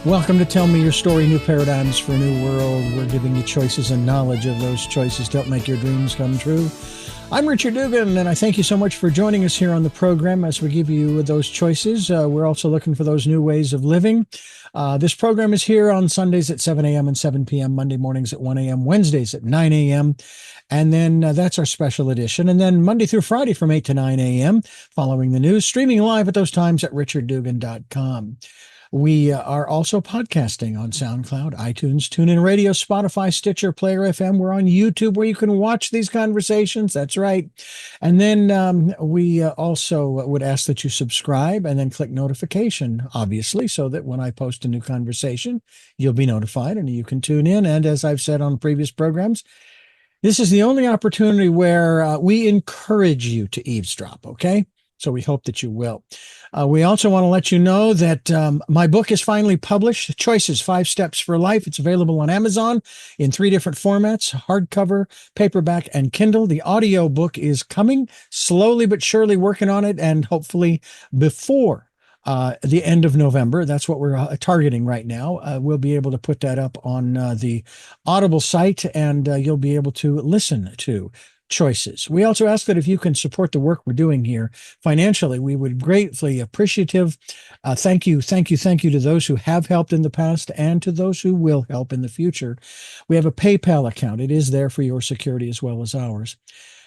Welcome to Tell Me Your Story, New Paradigms for a New World. We're giving you choices and knowledge of those choices to help make your dreams come true. I'm Richard Dugan, and I thank you so much for joining us here on the program as we give you those choices. We're also looking for those new ways of living. This program is here on Sundays at 7 a.m. and 7 p.m., Monday mornings at 1 a.m., Wednesdays at 9 a.m., and then that's our special edition. And then Monday through Friday from 8 to 9 a.m., following the news, streaming live at those times at richarddugan.com. We are also podcasting on SoundCloud, iTunes, TuneIn Radio, Spotify, Stitcher, Player FM. We're on YouTube where you can watch these conversations. That's right. And then we also would ask that you subscribe and then click notification, obviously, so that when I post a new conversation, you'll be notified and you can tune in. And as I've said on previous programs, this is the only opportunity where we encourage you to eavesdrop, okay? So we hope that you will. We also want to let you know that my book is finally published, Choices, 5 Steps for Life. It's available on Amazon in 3 different formats, hardcover, paperback, and Kindle. The audio book is coming, slowly but surely working on it, and hopefully before the end of November. That's what we're targeting right now. We'll be able to put that up on the Audible site, and you'll be able to listen to Choices. We also ask that if you can support the work we're doing here financially, we would gratefully appreciative. Thank you to those who have helped in the past and to those who will help in the future. We have a PayPal account. It is there for your security as well as ours.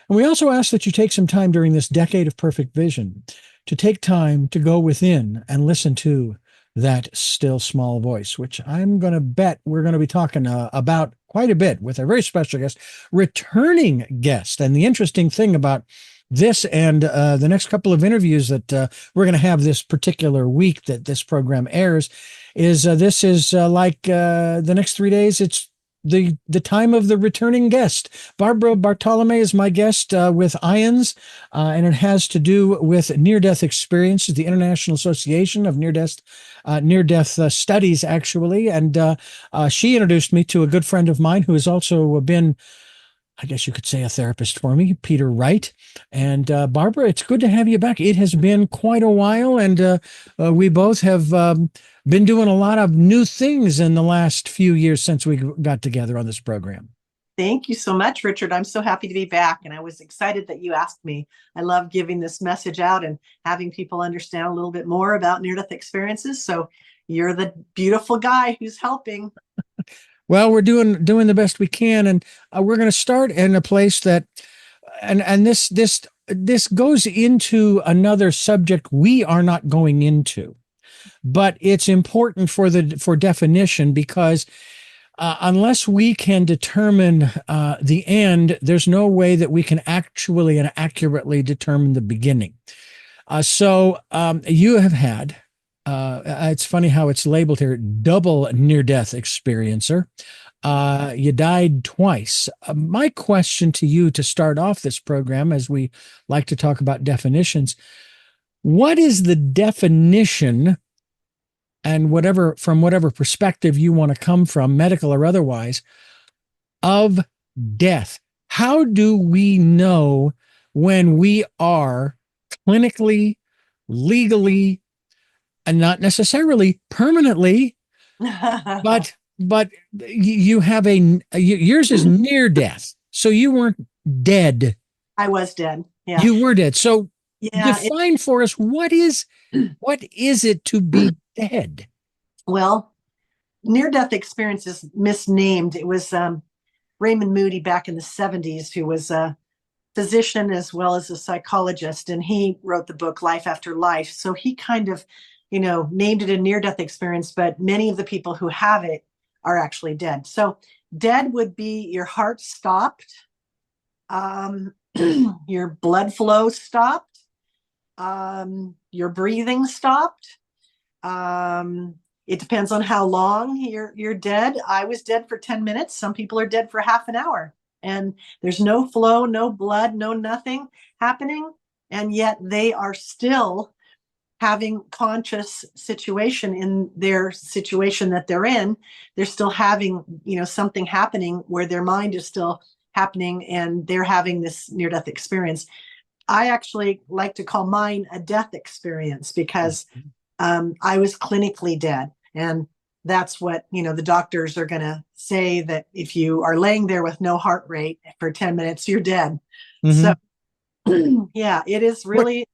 And we also ask that you take some time during this decade of perfect vision to take time to go within and listen to that still small voice, which I'm going to bet we're going to be talking about quite a bit with a very special guest, returning guest. And the interesting thing about this and the next couple of interviews that we're going to have this particular week that this program airs is this is like the next 3 days. It's the time of the returning guest. Barbara Bartolomé is my guest with IANDS, and it has to do with near-death experiences, the International Association of Near-Death Studies, actually. And she introduced me to a good friend of mine who has also been, I guess you could say, a therapist for me, Peter Wright. And Barbara, it's good to have you back. It has been quite a while, and we both have been doing a lot of new things in the last few years since we got together on this program. Thank you so much, Richard. I'm so happy to be back, and I was excited that you asked me. I love giving this message out and having people understand a little bit more about near-death experiences. So you're the beautiful guy who's helping. Well, we're doing the best we can, and we're going to start in a place that, and this goes into another subject we are not going into, but it's important for definition because unless we can determine the end, there's no way that we can actually and accurately determine the beginning. So you have had. It's funny how it's labeled here, double near-death experiencer. You died twice. My question to you to start off this program, as we like to talk about definitions, what is the definition, and from whatever perspective you want to come from, medical or otherwise, of death? How do we know when we are clinically, legally, and not necessarily permanently, but you have yours is near death. So you weren't dead. I was dead. Yeah. You were dead. So define for us, what is it to be dead? Well, near-death experience is misnamed. It was Raymond Moody back in the 70s, who was a physician as well as a psychologist, and he wrote the book Life After Life. So he kind of named it a near-death experience, but many of the people who have it are actually dead. So dead would be your heart stopped, your blood flow stopped, your breathing stopped. It depends on how long you're dead. I was dead for 10 minutes. Some people are dead for half an hour, and there's no flow, no blood, no nothing happening. And yet they are still having conscious situation in their situation that they're in. They're still having, something happening where their mind is still happening, and they're having this near-death experience. I actually like to call mine a death experience because I was clinically dead. And that's what, the doctors are going to say, that if you are laying there with no heart rate for 10 minutes, you're dead. So, Hmm. yeah, it is What? really,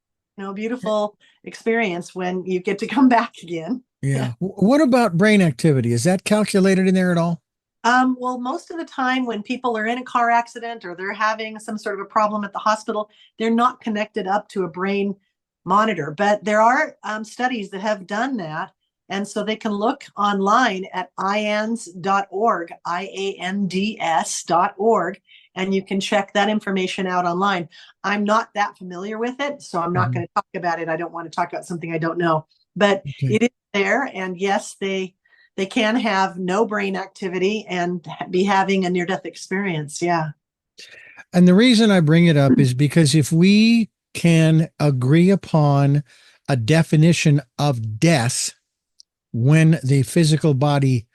beautiful experience when you get to come back again. Yeah. What about brain activity? Is that calculated in there at all? Well, most of the time when people are in a car accident or they're having some sort of a problem at the hospital, they're not connected up to a brain monitor. But there are studies that have done that. And so they can look online at IANDS.org, IANDS.org, and you can check that information out online. I'm not that familiar with it, so I'm not Mhm. going to talk about it. I don't want to talk about something I don't know. But Okay. it is there. And yes, they can have no brain activity and be having a near death experience. Yeah. And the reason I bring it up is because if we can agree upon a definition of death when the physical body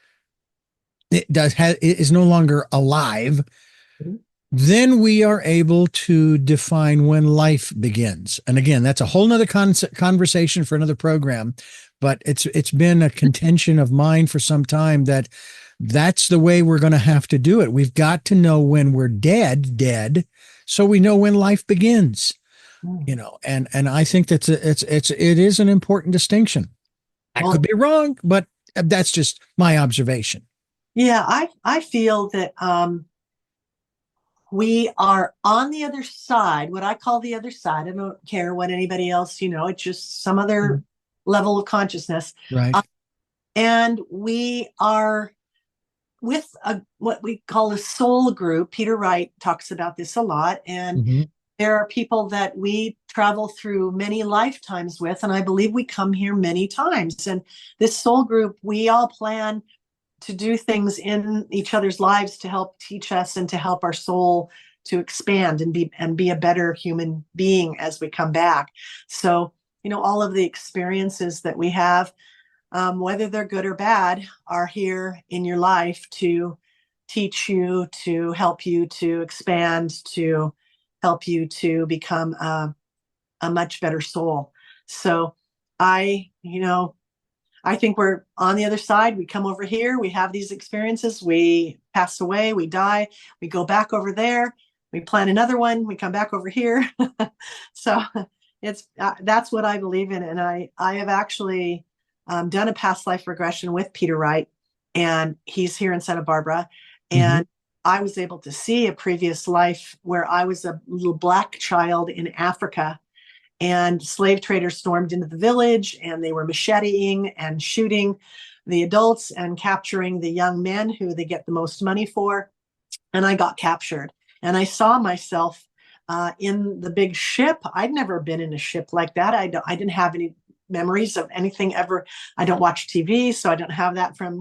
is no longer alive, then we are able to define when life begins. And again, that's a whole nother conversation for another program, but it's been a contention of mine for some time that that's the way we're going to have to do it. We've got to know when we're dead, so we know when life begins. And I think it is an important distinction. I could Well, be wrong, but that's just my observation. yeah, I feel that we are on the other side, what I call the other side. I don't care what anybody else, it's just some other Mhm. level of consciousness. Right. Uh, and we are with what we call a soul group. Peter Wright talks about this a lot. And Hmm. there are people that we travel through many lifetimes with, and I believe we come here many times. And this soul group, we all plan to do things in each other's lives to help teach us and to help our soul to expand and be a better human being as we come back. So, all of the experiences that we have, whether they're good or bad, are here in your life to teach you, to help you to expand, to help you to become a much better soul. So I think we're on the other side. We come over here, we have these experiences, we pass away, we die, we go back over there, we plan another one, we come back over here. So it's that's what I believe in, and I have actually done a past life regression with Peter Wright, and he's here in Santa Barbara, Hmm. and I was able to see a previous life where I was a little black child in Africa, and slave traders stormed into the village, and they were macheteing and shooting the adults and capturing the young men who they get the most money for. And I got captured, and I saw myself in the big ship. I'd never been in a ship like that. I didn't have any memories of anything ever. I don't watch TV, so I don't have that from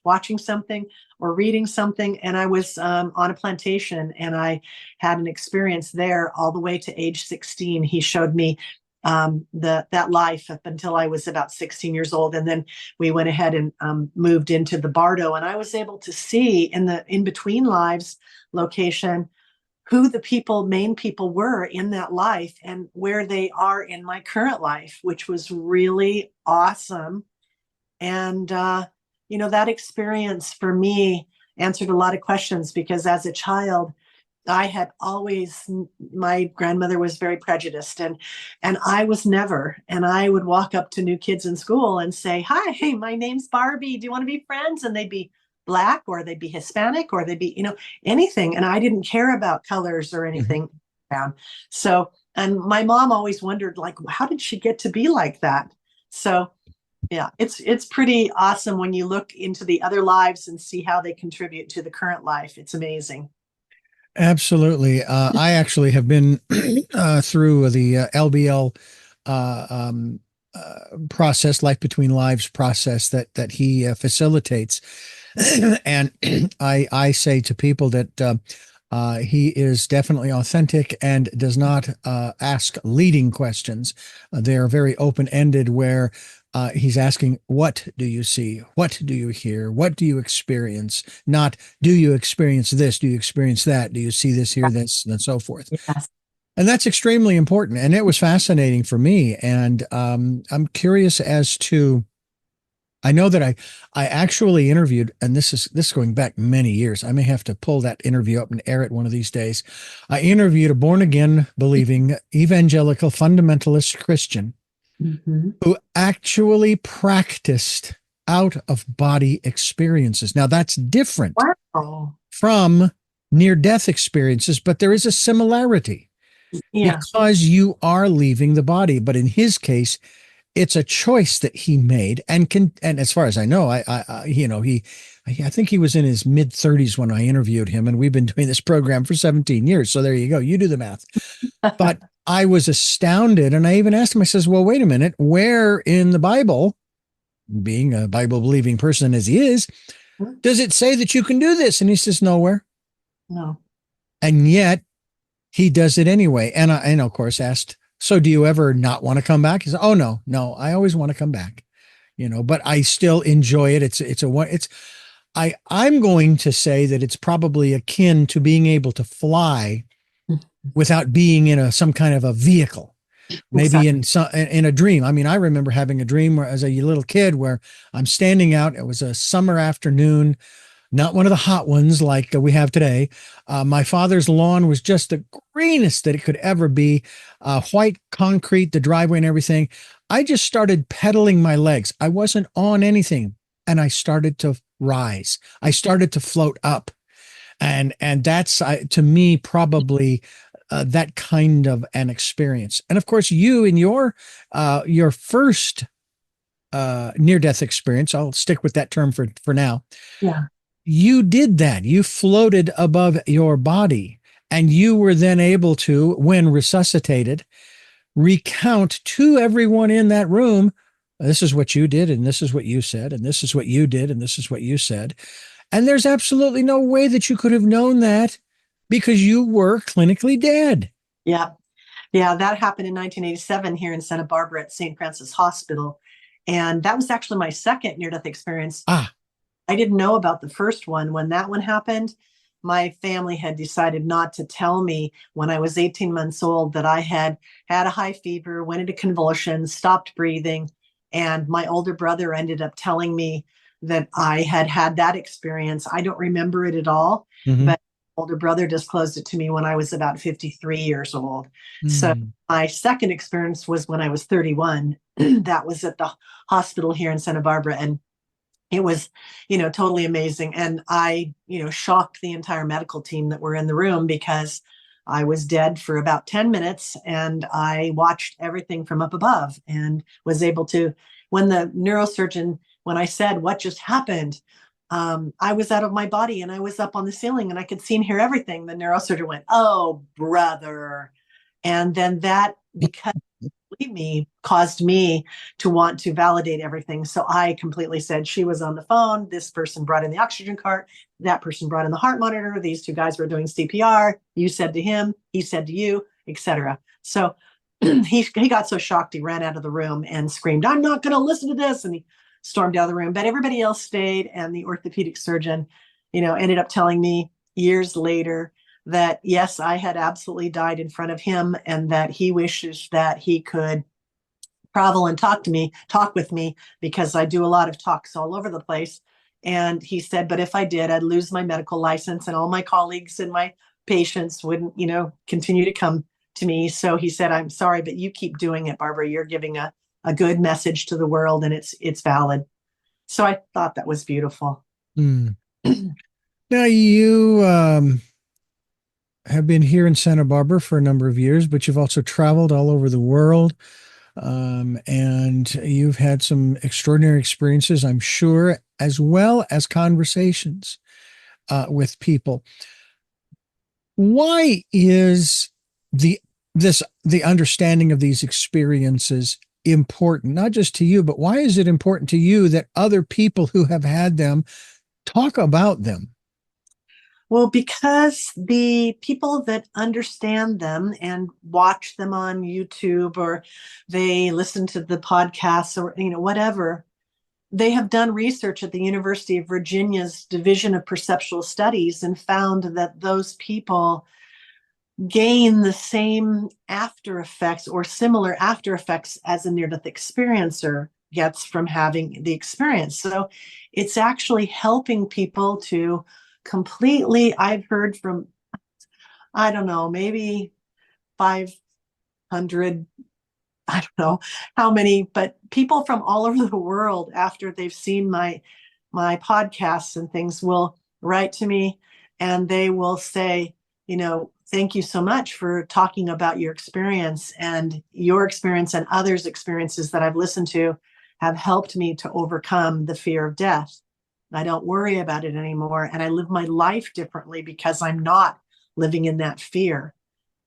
watching something or reading something. And I was on a plantation, and I had an experience there all the way to age 16. He showed me that life up until I was about 16 years old, and then we went ahead and moved into the Bardo, and I was able to see in the in between lives location who the main people were in that life and where they are in my current life, which was really awesome. And, that experience for me answered a lot of questions, because as a child, I had always, my grandmother was very prejudiced, and I was never. And I would walk up to new kids in school and say, "Hi, my name's Barbie. Do you want to be friends?" And they'd be black, or they'd be Hispanic, or they'd be, anything. And I didn't care about colors or Hmm. anything. So, and my mom always wondered, like, how did she get to be like that? So yeah, it's pretty awesome when you look into the other lives and see how they contribute to the current life. It's amazing. Absolutely. I actually have been through the LBL process, Life Between Lives process that he facilitates, and I say to people that he is definitely authentic and does not ask leading questions. They are very open ended, where he's asking, "What do you see? What do you hear? What do you experience?" Not, "Do you experience this? Do you experience that? Do you see this, hear this?" and so forth. Yes. And that's extremely important. And it was fascinating for me. And I'm curious as to I know that I actually interviewed, and this is going back many years. I may have to pull that interview up and air it one of these days. I interviewed a born again believing evangelical fundamentalist Christian Mhm. who actually practiced out of body experiences. Now that's different Wow. from near death experiences, but there is a similarity Yeah. because you are leaving the body. But in his case, it's a choice that he made and as far as I know, I think he was in his mid 30s when I interviewed him, and we've been doing this program for 17 years. So there you go. You do the math. But I was astounded, and I even asked him, I says, well, wait a minute, where in the Bible, being a Bible believing person as he is, does it say that you can do this? And he says, nowhere. No. And yet he does it anyway. And of course asked, so do you ever not want to come back? He said, oh no, I always want to come back, but I still enjoy it. I'm going to say that it's probably akin to being able to fly without being in some kind of a vehicle, maybe Exactly. in a dream. I mean, I remember having a dream where, as a little kid, where I'm standing out. It was a summer afternoon, not one of the hot ones like we have today. My father's lawn was just the greenest that it could ever be, white concrete, the driveway and everything. I just started pedaling my legs. I wasn't on anything, and I started to rise. I started to float up, and that's to me probably that kind of an experience. And of course, you in your first near death experience, I'll stick with that term for now, Yeah. you did that. You floated above your body, and you were then able to, when resuscitated, recount to everyone in that room, this is what you did, and this is what you said, and this is what you did, and this is what you said. And there's absolutely no way that you could have known that because you were clinically dead. Yeah. Yeah. That happened in 1987 here in Santa Barbara at St. Francis Hospital. And that was actually my second near death experience. Ah, I didn't know about the first one. When that one happened, my family had decided not to tell me when I was 18 months old that I had had a high fever, went into convulsions, stopped breathing. And my older brother ended up telling me that I had had that experience. I don't remember it at all, mm-hmm. but older brother disclosed it to me when I was about 53 years old. So Mm. my second experience was when I was 31. That was at the hospital here in Santa Barbara. And it was, totally amazing. And I, shocked the entire medical team that were in the room because I was dead for about 10 minutes and I watched everything from up above and was able to, when the neurosurgeon, when I said, what just happened? I was out of my body and I was up on the ceiling and I could see and hear everything. The neurosurgeon went, oh, brother. And then that, because me caused me to want to validate everything. So I completely said she was on the phone. This person brought in the oxygen cart. That person brought in the heart monitor. These two guys were doing CPR. You said to him, he said to you, etc. So he got so shocked he ran out of the room and screamed, I'm not going to listen to this. And he stormed out of the room. But everybody else stayed. And the orthopedic surgeon, ended up telling me years later that yes, I had absolutely died in front of him and that he wishes that he could travel and talk with me because I do a lot of talks all over the place. And he said, but if I did, I'd lose my medical license and all my colleagues and my patients wouldn't, continue to come to me. So he said, I'm sorry, but you keep doing it, Barbara. You're giving a good message to the world and it's valid. So I thought that was beautiful. Mm. Now you have been here in Santa Barbara for a number of years, but you've also traveled all over the world. And you've had some extraordinary experiences, I'm sure, as well as conversations with people. Why is the understanding of these experiences important, not just to you, but why is it important to you that other people who have had them talk about them? Well, because the people that understand them and watch them on YouTube or they listen to the podcasts or whatever, they have done research at the University of Virginia's Division of Perceptual Studies and found that those people gain the same after effects or similar after effects as a near death experiencer. gets from having the experience. So it's actually helping people to completely, I've heard from, I don't know, maybe 500, I don't know how many, but people from all over the world, after they've seen my podcasts and things, will write to me and they will say, thank you so much for talking about your experience, and your experience and others' experiences that I've listened to have helped me to overcome the fear of death. I don't worry about it anymore, and I live my life differently because I'm not living in that fear.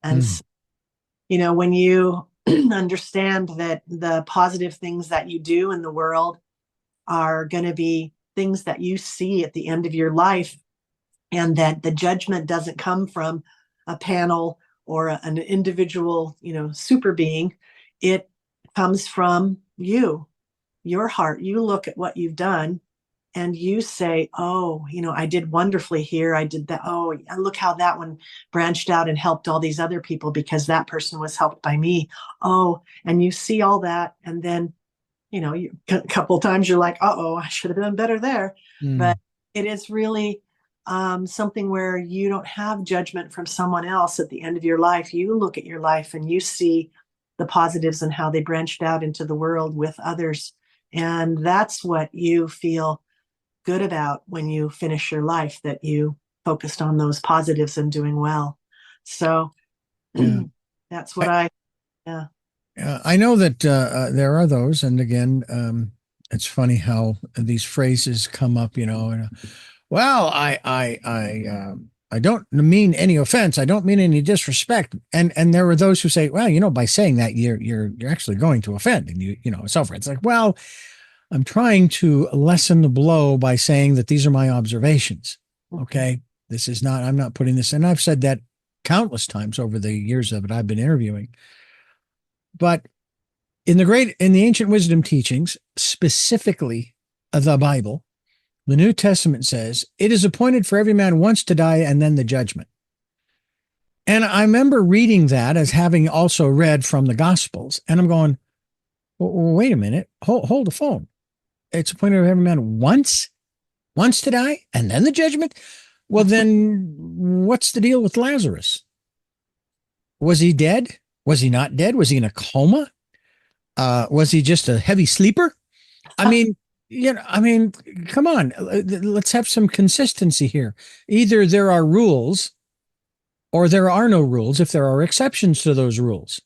And Mm. when you understand that the positive things that you do in the world are going to be things that you see at the end of your life, and that the judgment doesn't come from a panel or an individual, super being. It comes from your heart. You look at what you've done and you say, oh, I did wonderfully here. I did that. Oh, look how that one branched out and helped all these other people because that person was helped by me. Oh, and you see all that. And then, a couple of times you're like, uh-oh, I should have done better there. But Mm. it is really something where you don't have judgment from someone else at the end of your life. You look at your life and you see the positives and how they branched out into the world with others. And that's what you feel good about when you finish your life, that you focused on those positives and doing well. So Yeah. that's what yeah. I know that there are those, and again, it's funny how these phrases come up. Well, I don't mean any offense. I don't mean any disrespect. And there were those who say, well, by saying that, you're actually going to offend, and so forth. It's like, well, I'm trying to lessen the blow by saying that these are my observations. Okay, this is not. I'm not putting this, and I've said that countless times over the years of it I've been interviewing. But in the ancient wisdom teachings, specifically the Bible, the New Testament says, it is appointed for every man once to die and then the judgment. And I remember reading that as having also read from the Gospels. And I'm going, well, wait a minute, hold the phone. It's appointed for every man once to die and then the judgment. Well, then what's the deal with Lazarus? Was he dead? Was he not dead? Was he in a coma? Was he just a heavy sleeper? I mean, come on. Let's have some consistency here. Either there are rules or there are no rules if there are exceptions to those rules.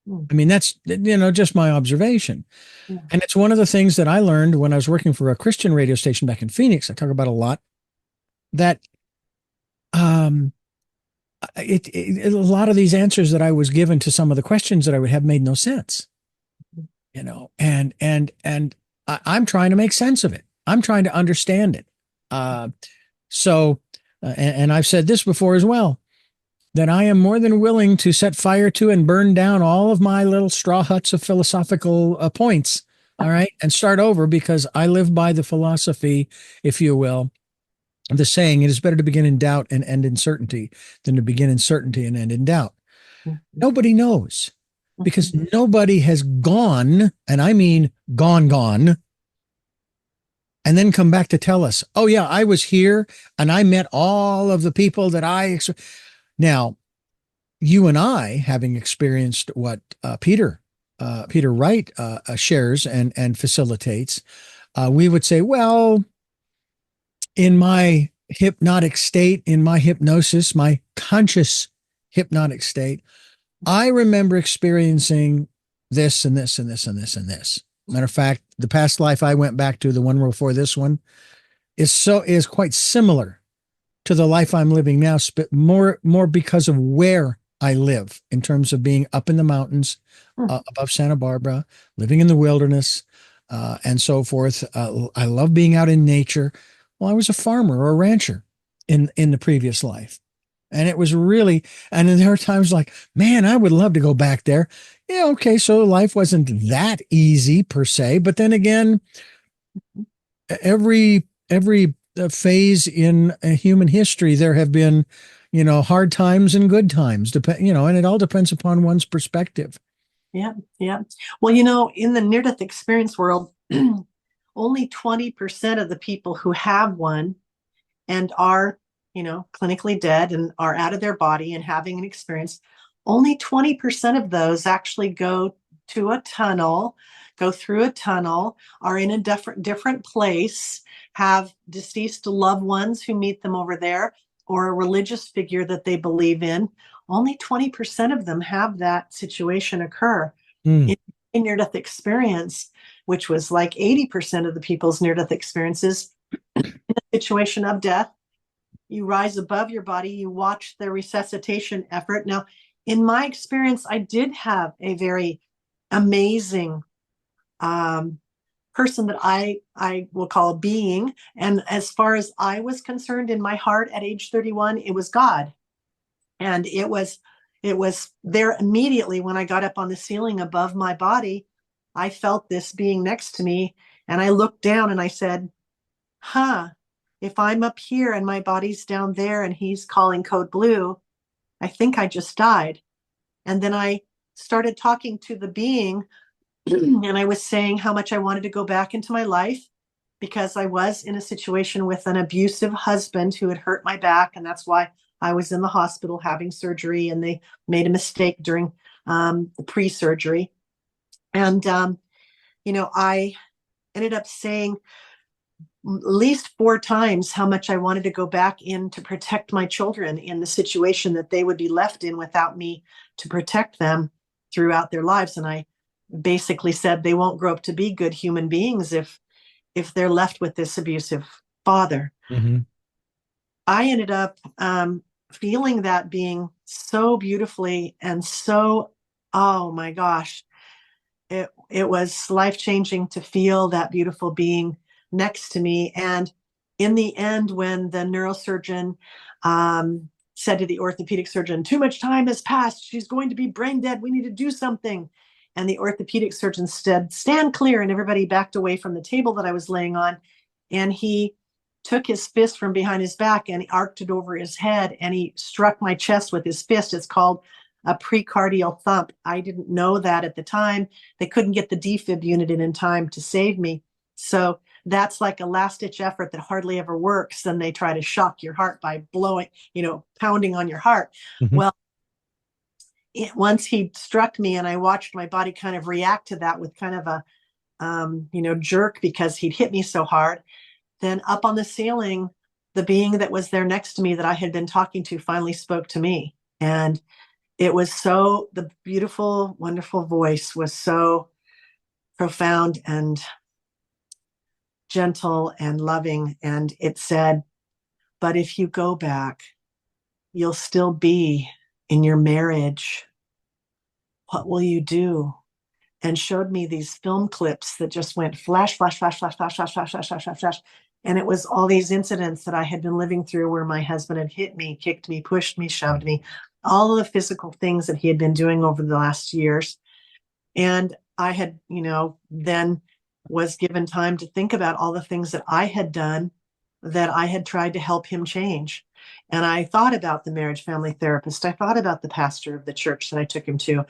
I mean, that's, just my observation. Yeah. And it's one of the things that I learned when I was working for a Christian radio station back in Phoenix. I talk about a lot that a lot of these answers that I was given to some of the questions that I would have made no sense. And I'm trying to make sense of it. I'm trying to understand it. And I've said this before as well, that I am more than willing to set fire to and burn down all of my little straw huts of philosophical points. All right. And start over, because I live by the philosophy, if you will, the saying, it is better to begin in doubt and end in certainty than to begin in certainty and end in doubt. Nobody knows, because nobody has gone, and I mean gone, and then come back to tell us, oh yeah, I was here and I met all of the people that now, you and I, having experienced what Peter Wright shares and facilitates, we would say, well, in my hypnotic state, in my hypnosis, my conscious hypnotic state, I remember experiencing this and this and this and this and this. Matter of fact, the past life I went back to, the one before this one, is quite similar to the life I'm living now, more because of where I live, in terms of being up in the mountains above Santa Barbara, living in the wilderness, and so forth. I love being out in nature. Well, I was a farmer or a rancher in the previous life. And it was really, and then there are times like, man, I would love to go back there. Yeah, okay, so life wasn't that easy per se, but then again, every phase in human history, there have been, hard times and good times, and it all depends upon one's perspective. Yeah. Yeah. Well, in the near-death experience world, only 20% of the people who have one and are, clinically dead and are out of their body and having an experience, only 20% of those actually go to a tunnel, go through a tunnel, are in a different place, have deceased loved ones who meet them over there, or a religious figure that they believe in. Only 20% of them have that situation occur. Mm. In near-death experience, which was like 80% of the people's near-death experiences, in a situation of death, you rise above your body, you watch the resuscitation effort. Now, in my experience, I did have a very amazing person that I will call a being. And as far as I was concerned, in my heart at age 31, it was God. And it was there immediately when I got up on the ceiling above my body. I felt this being next to me, and I looked down and I said, if I'm up here and my body's down there and he's calling code blue, I think I just died. And then I started talking to the being and I was saying how much I wanted to go back into my life because I was in a situation with an abusive husband who had hurt my back. And that's why I was in the hospital having surgery, and they made a mistake during the pre-surgery. And, I ended up saying at least 4 times how much I wanted to go back in to protect my children in the situation that they would be left in without me to protect them throughout their lives. And I basically said they won't grow up to be good human beings if they're left with this abusive father. Mm-hmm. I ended up feeling that being so beautifully and so, oh my gosh, it was life-changing to feel that beautiful being next to me. And in the end, when the neurosurgeon said to the orthopedic surgeon, too much time has passed, she's going to be brain dead, we need to do something. And the orthopedic surgeon said, stand clear. And everybody backed away from the table that I was laying on. And he took his fist from behind his back and he arced it over his head and he struck my chest with his fist. It's called a precardial thump. I didn't know that at the time. They couldn't get the defib unit in time to save me. So that's like a last-ditch effort that hardly ever works. Then they try to shock your heart by blowing, pounding on your heart. Mm-hmm. Well, once he struck me and I watched my body kind of react to that with kind of a, jerk because he'd hit me so hard, then up on the ceiling, the being that was there next to me that I had been talking to finally spoke to me. And it was the beautiful, wonderful voice was so profound and gentle and loving. And it said, but if you go back, you'll still be in your marriage. What will you do? And showed me these film clips that just went flash, flash, flash, flash, flash, flash, flash, flash, flash, flash, flash. And it was all these incidents that I had been living through where my husband had hit me, kicked me, pushed me, shoved me, all of the physical things that he had been doing over the last years. And I had, then was given time to think about all the things that I had done that I had tried to help him change. And I thought about the marriage family therapist. I thought about the pastor of the church that I took him to.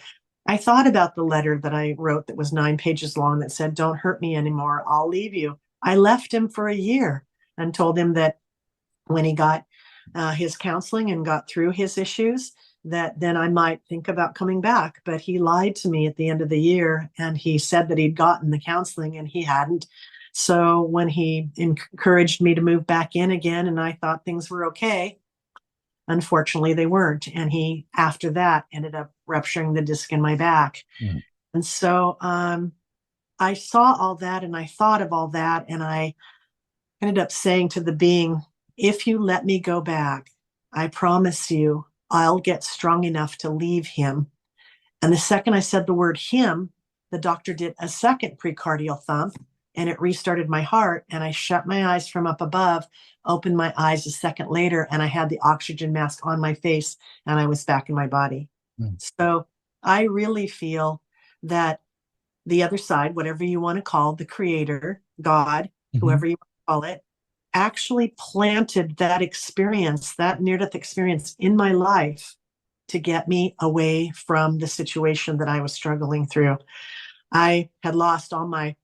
I thought about the letter that I wrote that was 9 pages long that said, don't hurt me anymore. I'll leave you. I left him for a year and told him that when he got his counseling and got through his issues, that then I might think about coming back. But he lied to me at the end of the year, and he said that he'd gotten the counseling and he hadn't. So when he encouraged me to move back in again, and I thought things were okay, unfortunately they weren't. And he, after that, ended up rupturing the disc in my back. Mm. And so I saw all that and I thought of all that, and I ended up saying to the being, if you let me go back, I promise you I'll get strong enough to leave him. And the second I said the word him, the doctor did a second precardial thump and it restarted my heart. And I shut my eyes from up above, opened my eyes a second later, and I had the oxygen mask on my face and I was back in my body. Mm. So I really feel that the other side, whatever you want to call the creator, God, whoever you want to call it, actually planted that experience, that near-death experience in my life to get me away from the situation that I was struggling through. I had lost all my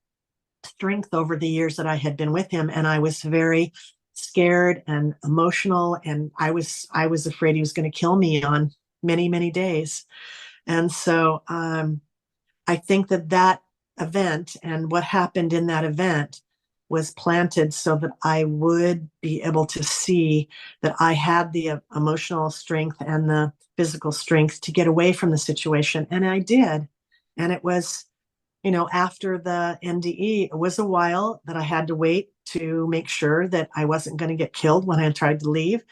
strength over the years that I had been with him, and I was very scared and emotional, and I was afraid he was going to kill me on many, many days. And so I think that event and what happened in that event was planted so that I would be able to see that I had the emotional strength and the physical strength to get away from the situation. And I did. And it was, after the NDE, it was a while that I had to wait to make sure that I wasn't going to get killed when I tried to leave.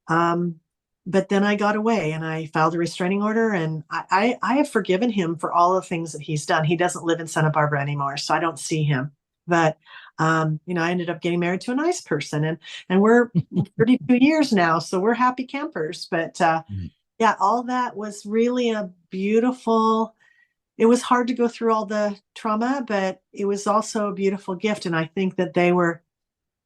Um, but then I got away and I filed a restraining order, and I have forgiven him for all the things that he's done. He doesn't live in Santa Barbara anymore, so I don't see him. But I ended up getting married to a nice person, and we're 32 years now, so we're happy campers. But yeah, all that was really a beautiful. It was hard to go through all the trauma, but it was also a beautiful gift, and I think that they were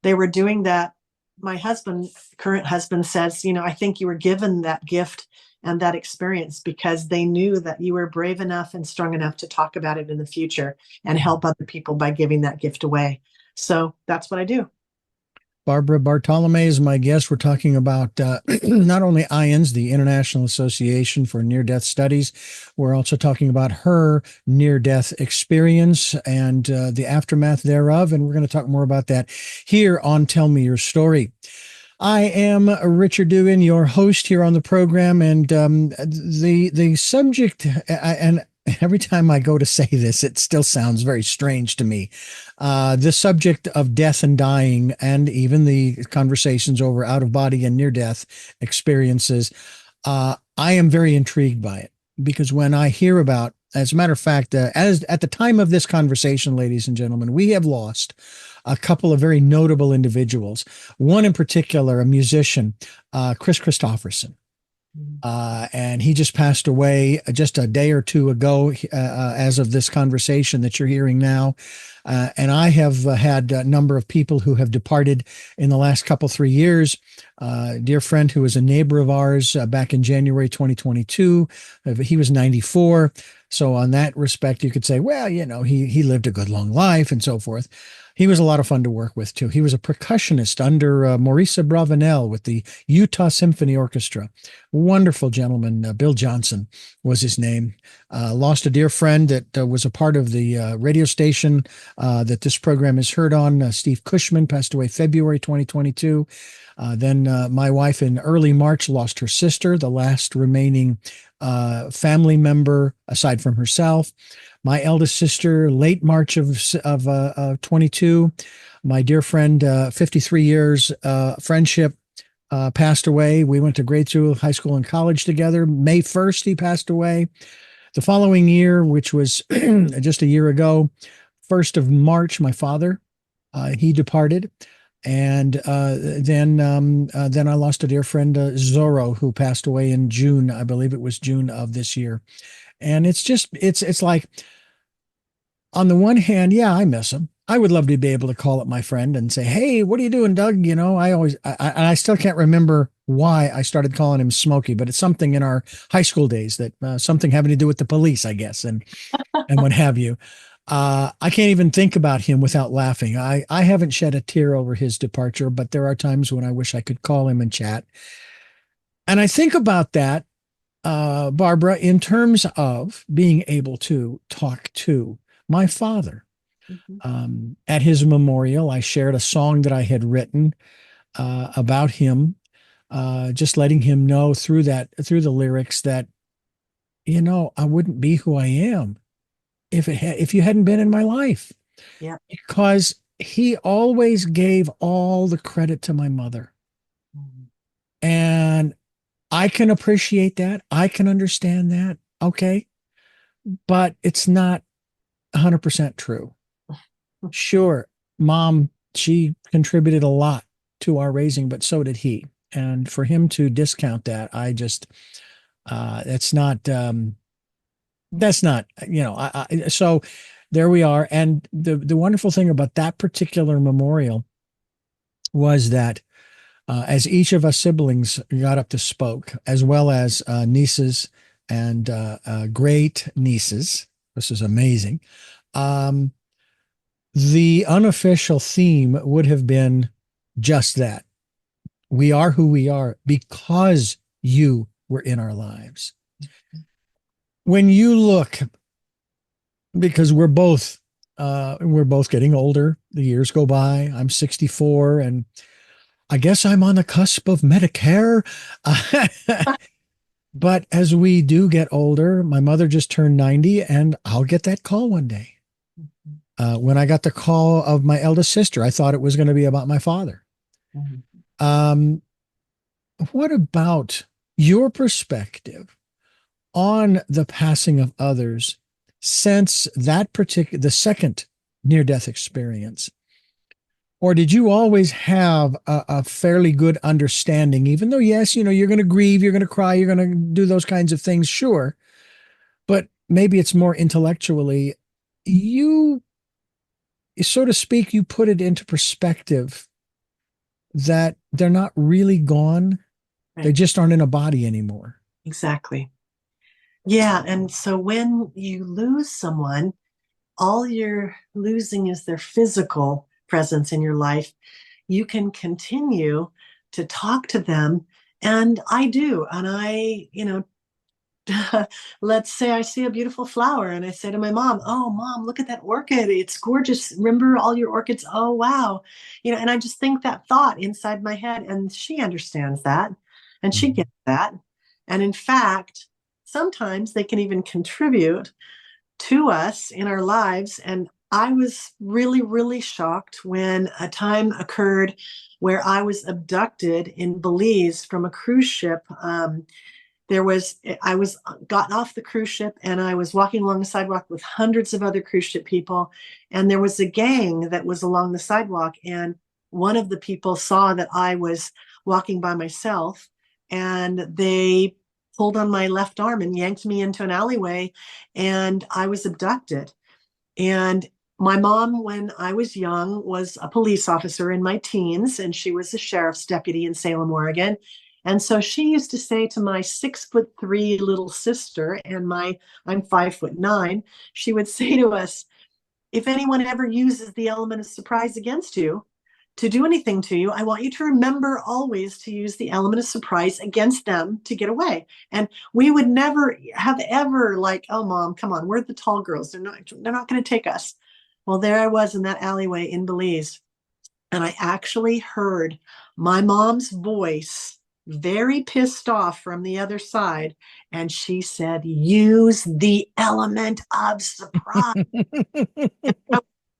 doing that. My husband, current husband, says, I think you were given that gift and that experience because they knew that you were brave enough and strong enough to talk about it in the future and help other people by giving that gift away. So that's what I do. Barbara Bartolomé is my guest. We're talking about not only IANDS, the International Association for Near-Death Studies. We're also talking about her near-death experience and the aftermath thereof. And we're going to talk more about that here on Tell Me Your Story. I am Richard Dugan, your host here on the program, and the subject, and every time I go to say this, it still sounds very strange to me. The subject of death and dying, and even the conversations over out of body and near death experiences, I am very intrigued by it because when I hear about, as a matter of fact, as at the time of this conversation, ladies and gentlemen, we have lost a couple of very notable individuals. One in particular, a musician, Chris Christopherson. And he just passed away just a day or two ago, as of this conversation that you're hearing now. And I have had a number of people who have departed in the last couple, 3 years. Dear friend who was a neighbor of ours back in January 2022, he was 94. So on that respect, you could say, well, he lived a good long life and so forth. He was a lot of fun to work with, too. He was a percussionist under Maurice Bravanel with the Utah Symphony Orchestra. Wonderful gentleman. Bill Johnson was his name. Lost a dear friend that was a part of the radio station that this program is heard on. Steve Cushman passed away February 2022. Then my wife in early March lost her sister, the last remaining family member aside from herself. My eldest sister, late March of 22. My dear friend, 53 years friendship, passed away. We went to grade school, high school, and college together. May 1st, he passed away. The following year, which was just a year ago, 1st of March, my father, he departed. And then I lost a dear friend, Zorro, who passed away in June. I believe it was June of this year. And it's like, on the one hand, yeah, I miss him. I would love to be able to call up my friend and say, hey, what are you doing, Doug? I still can't remember why I started calling him Smokey, but it's something in our high school days that something having to do with the police, I guess, and what have you. I can't even think about him without laughing. I haven't shed a tear over his departure, but there are times when I wish I could call him and chat. And I think about that, Barbara, in terms of being able to talk to my father. At his memorial, I shared a song that I had written about him, just letting him know through the lyrics that, I wouldn't be who I am if you hadn't been in my life. Yeah. Because he always gave all the credit to my mother. And I can appreciate that. I can understand that. Okay. But it's not 100% true. Sure, mom, she contributed a lot to our raising, but so did he. And for him to discount that, I just, that's not, so there we are. And the wonderful thing about that particular memorial was that as each of us siblings got up to spoke, as well as nieces and great nieces, this is amazing. The unofficial theme would have been just that. We are who we are because you were in our lives. When you look, because we're both getting older, the years go by. I'm 64 and I guess I'm on the cusp of Medicare. But as we do get older, my mother just turned 90 and I'll get that call one day. When I got the call of my eldest sister, I thought it was going to be about my father. Um, what about your perspective on the passing of others since the second near-death experience? Or did you always have a fairly good understanding, even though, yes, you're going to grieve, you're going to cry, you're going to do those kinds of things, sure, but maybe it's more intellectually, you, so to speak, you put it into perspective that they're not really gone. They Right. just aren't in a body anymore. Exactly. Yeah. And so when you lose someone, all you're losing is their physical presence in your life. You can continue to talk to them. And I do. And let's say I see a beautiful flower and I say to my mom, "Oh, mom, look at that orchid. It's gorgeous. Remember all your orchids? Oh, wow." And I just think that thought inside my head. And she understands that and she Mhm. gets that. And in fact, sometimes they can even contribute to us in our lives. And I was really, really shocked when a time occurred where I was abducted in Belize from a cruise ship. I was gotten off the cruise ship and I was walking along the sidewalk with hundreds of other cruise ship people. And there was a gang that was along the sidewalk. And one of the people saw that I was walking by myself and they pulled on my left arm and yanked me into an alleyway and I was abducted. And my mom, when I was young, was a police officer in my teens, and she was a sheriff's deputy in Salem, Oregon. And so she used to say to my 6'3" little sister, and I'm 5'9", she would say to us, if anyone ever uses the element of surprise against you to do anything to you, I want you to remember always to use the element of surprise against them to get away. And we would never have ever like, oh, mom, come on, we're the tall girls. They're not going to take us. Well, there I was in that alleyway in Belize. And I actually heard my mom's voice very pissed off from the other side. And she said, use the element of surprise.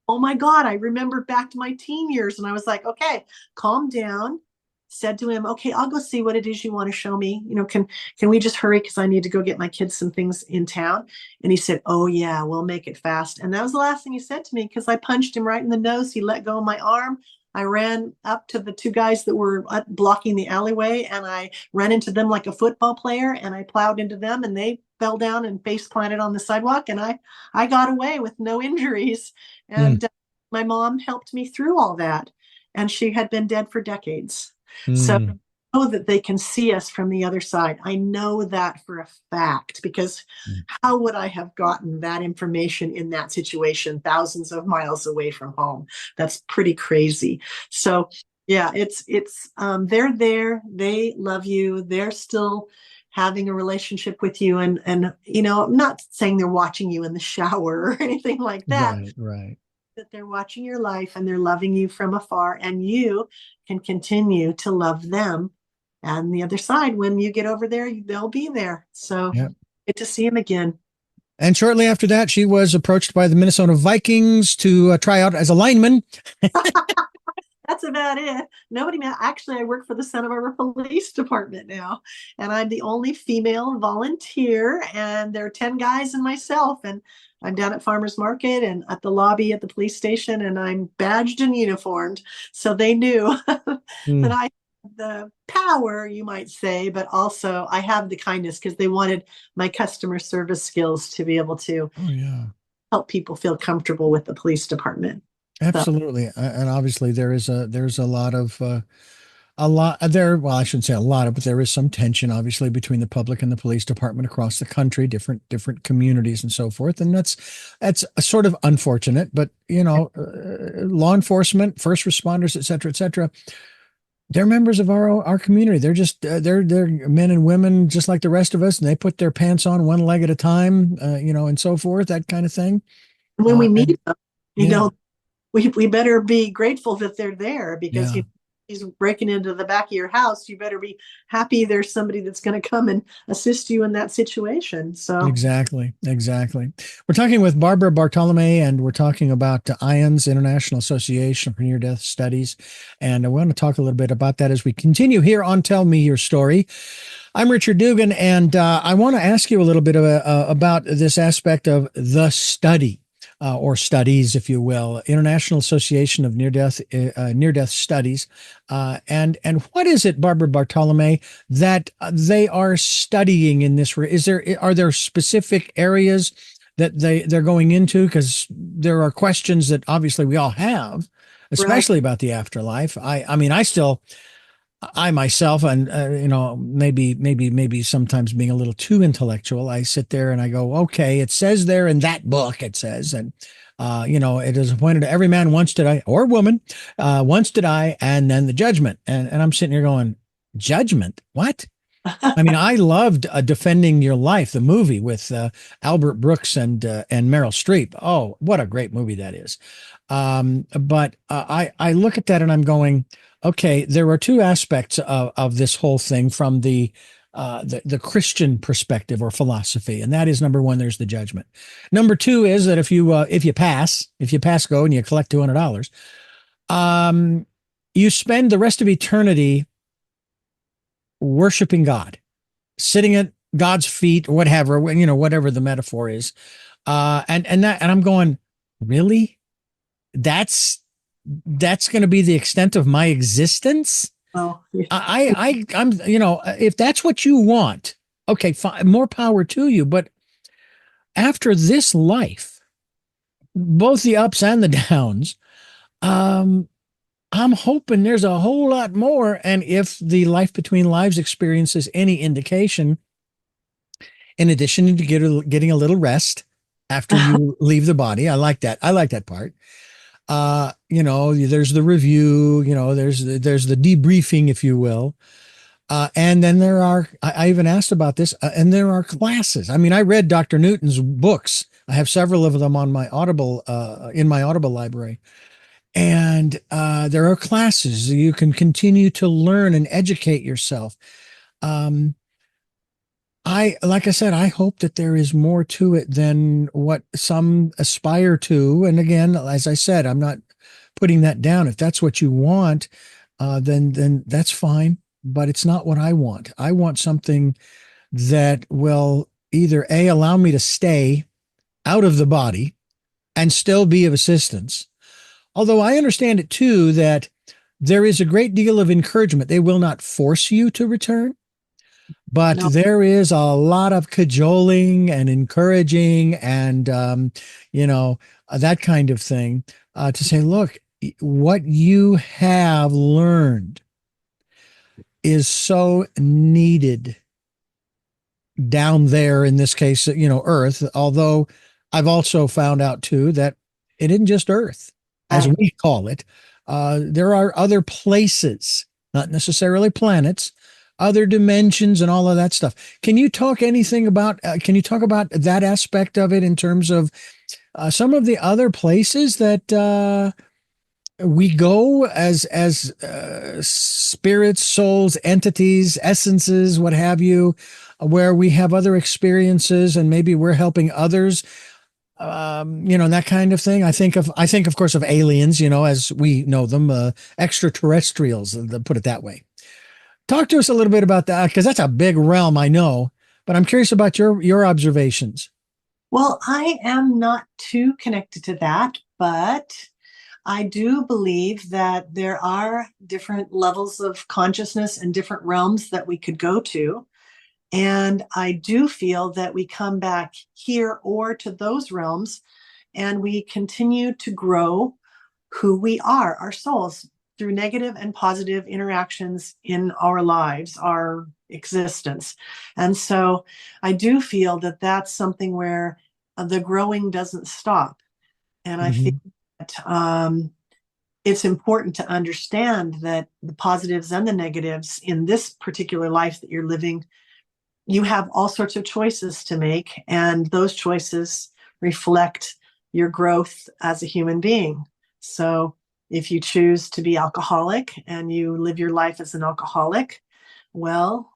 Oh my God, I remembered back to my teen years and I was like, okay, calm down. Said to him, okay, I'll go see what it is you want to show me. Can we just hurry because I need to go get my kids some things in town? And he said, oh yeah, we'll make it fast. And that was the last thing he said to me because I punched him right in the nose. He let go of my arm. I ran up to the two guys that were blocking the alleyway and I ran into them like a football player and I plowed into them and they fell down and face planted on the sidewalk and I got away with no injuries. Mm, And my mom helped me through all that. And she had been dead for decades. So mm, I know that they can see us from the other side. I know that for a fact because mm. how would I have gotten that information in that situation thousands of miles away from home? That's pretty crazy. So yeah, it's they're there, they love you, they're still having a relationship with you and I'm not saying they're watching you in the shower or anything like that, Right, right. that they're watching your life and they're loving you from afar, and you can continue to love them. And the other side, when you get over there, they'll be there. So Yeah. get to see him again. And shortly after that, she was approached by the Minnesota Vikings to try out as a lineman. That's about it. Nobody, actually, I work for the Santa Barbara Police Department now, and I'm the only female volunteer, and there are 10 guys and myself, and I'm down at Farmers Market and at the lobby at the police station, and I'm badged and uniformed. So they knew that Mm. I had the power, you might say, but also I have the kindness because they wanted my customer service skills to be able to Oh, yeah. help people feel comfortable with the police department. So, Absolutely. And obviously there's a lot of a lot there. Well, I shouldn't say a lot, but there is some tension, obviously, between the public and the police department across the country, different communities, and so forth. And that's a sort of unfortunate. But law enforcement, first responders, et cetera, they're members of our community. They're just they're men and women just like the rest of us, and they put their pants on one leg at a time, and so forth, that kind of thing. When we And meet them, you yeah, know, we better be grateful that they're there because yeah. he's breaking into the back of your house. You better be happy there's somebody that's going to come and assist you in that situation. So, Exactly, exactly. We're talking with Barbara Bartolomé, and we're talking about IANDS, International Association for Near-Death Studies. And I want to talk a little bit about that as we continue here on Tell Me Your Story. I'm Richard Dugan, and I want to ask you a little bit about this aspect of the study. Or studies, if you will, International Association of Near-Death Studies, and what is it, Barbara Bartolomé, that they are studying in this? Are there specific areas that they're going into? Because there are questions that obviously we all have, right. especially about the afterlife. I mean, I myself, and maybe sometimes being a little too intellectual, I sit there and I go, okay, it says there in that book, it says, and it is appointed to every man once to die, or woman once to die, and then the judgment. And I'm sitting here going, judgment? What? I mean, I loved Defending Your Life, the movie with Albert Brooks and Meryl Streep. Oh, what a great movie that is. But I look at that and I'm going, okay, there are two aspects of this whole thing from the Christian perspective or philosophy, and that is, number one, there's the judgment. Number two is that if you pass go and you collect $200, you spend the rest of eternity worshiping God, sitting at God's feet, whatever, whatever the metaphor is. And I'm going, really? That's going to be the extent of my existence? Oh, yeah. I'm, if that's what you want, okay, fine, more power to you. But after this life, both the ups and the downs, um, I'm hoping there's a whole lot more. And if the life between lives experience is any indication, in addition to getting a little rest after you leave the body, I like that. I like that part. There's the review, there's the debriefing, if you will. And then I even asked about this, and there are classes. I mean, I read Dr. Newton's books. I have several of them on my Audible, in my Audible library. And there are classes. You can continue to learn and educate yourself. Um, like I said, I hope that there is more to it than what some aspire to. And again, as I said, I'm not putting that down. If that's what you want, then that's fine. But it's not what I want. I want something that will either A, allow me to stay out of the body and still be of assistance. Although I understand it too, that there is a great deal of encouragement. They will not force you to return, but No, there is a lot of cajoling and encouraging and, that kind of thing, to say, look, what you have learned is so needed down there, in this case, Earth. Although I've also found out too that it isn't just Earth, as right. we call it. There are other places, not necessarily planets, other dimensions and all of that stuff. Can you talk can you talk about that aspect of it in terms of some of the other places that we go as spirits, souls, entities, essences, what have you, where we have other experiences and maybe we're helping others, and that kind of thing. I think, of course, of aliens, as we know them, extraterrestrials, put it that way. Talk to us a little bit about that, because that's a big realm, I know, but I'm curious about your observations. Well, I am not too connected to that, but I do believe that there are different levels of consciousness and different realms that we could go to. And I do feel that we come back here or to those realms and we continue to grow who we are, our souls. through negative and positive interactions in our lives, our existence. And so I do feel that that's something where the growing doesn't stop. And I think Hmm. that it's important to understand that the positives and the negatives in this particular life that you're living, you have all sorts of choices to make, and those choices reflect your growth as a human being. So if you choose to be alcoholic and you live your life as an alcoholic, well,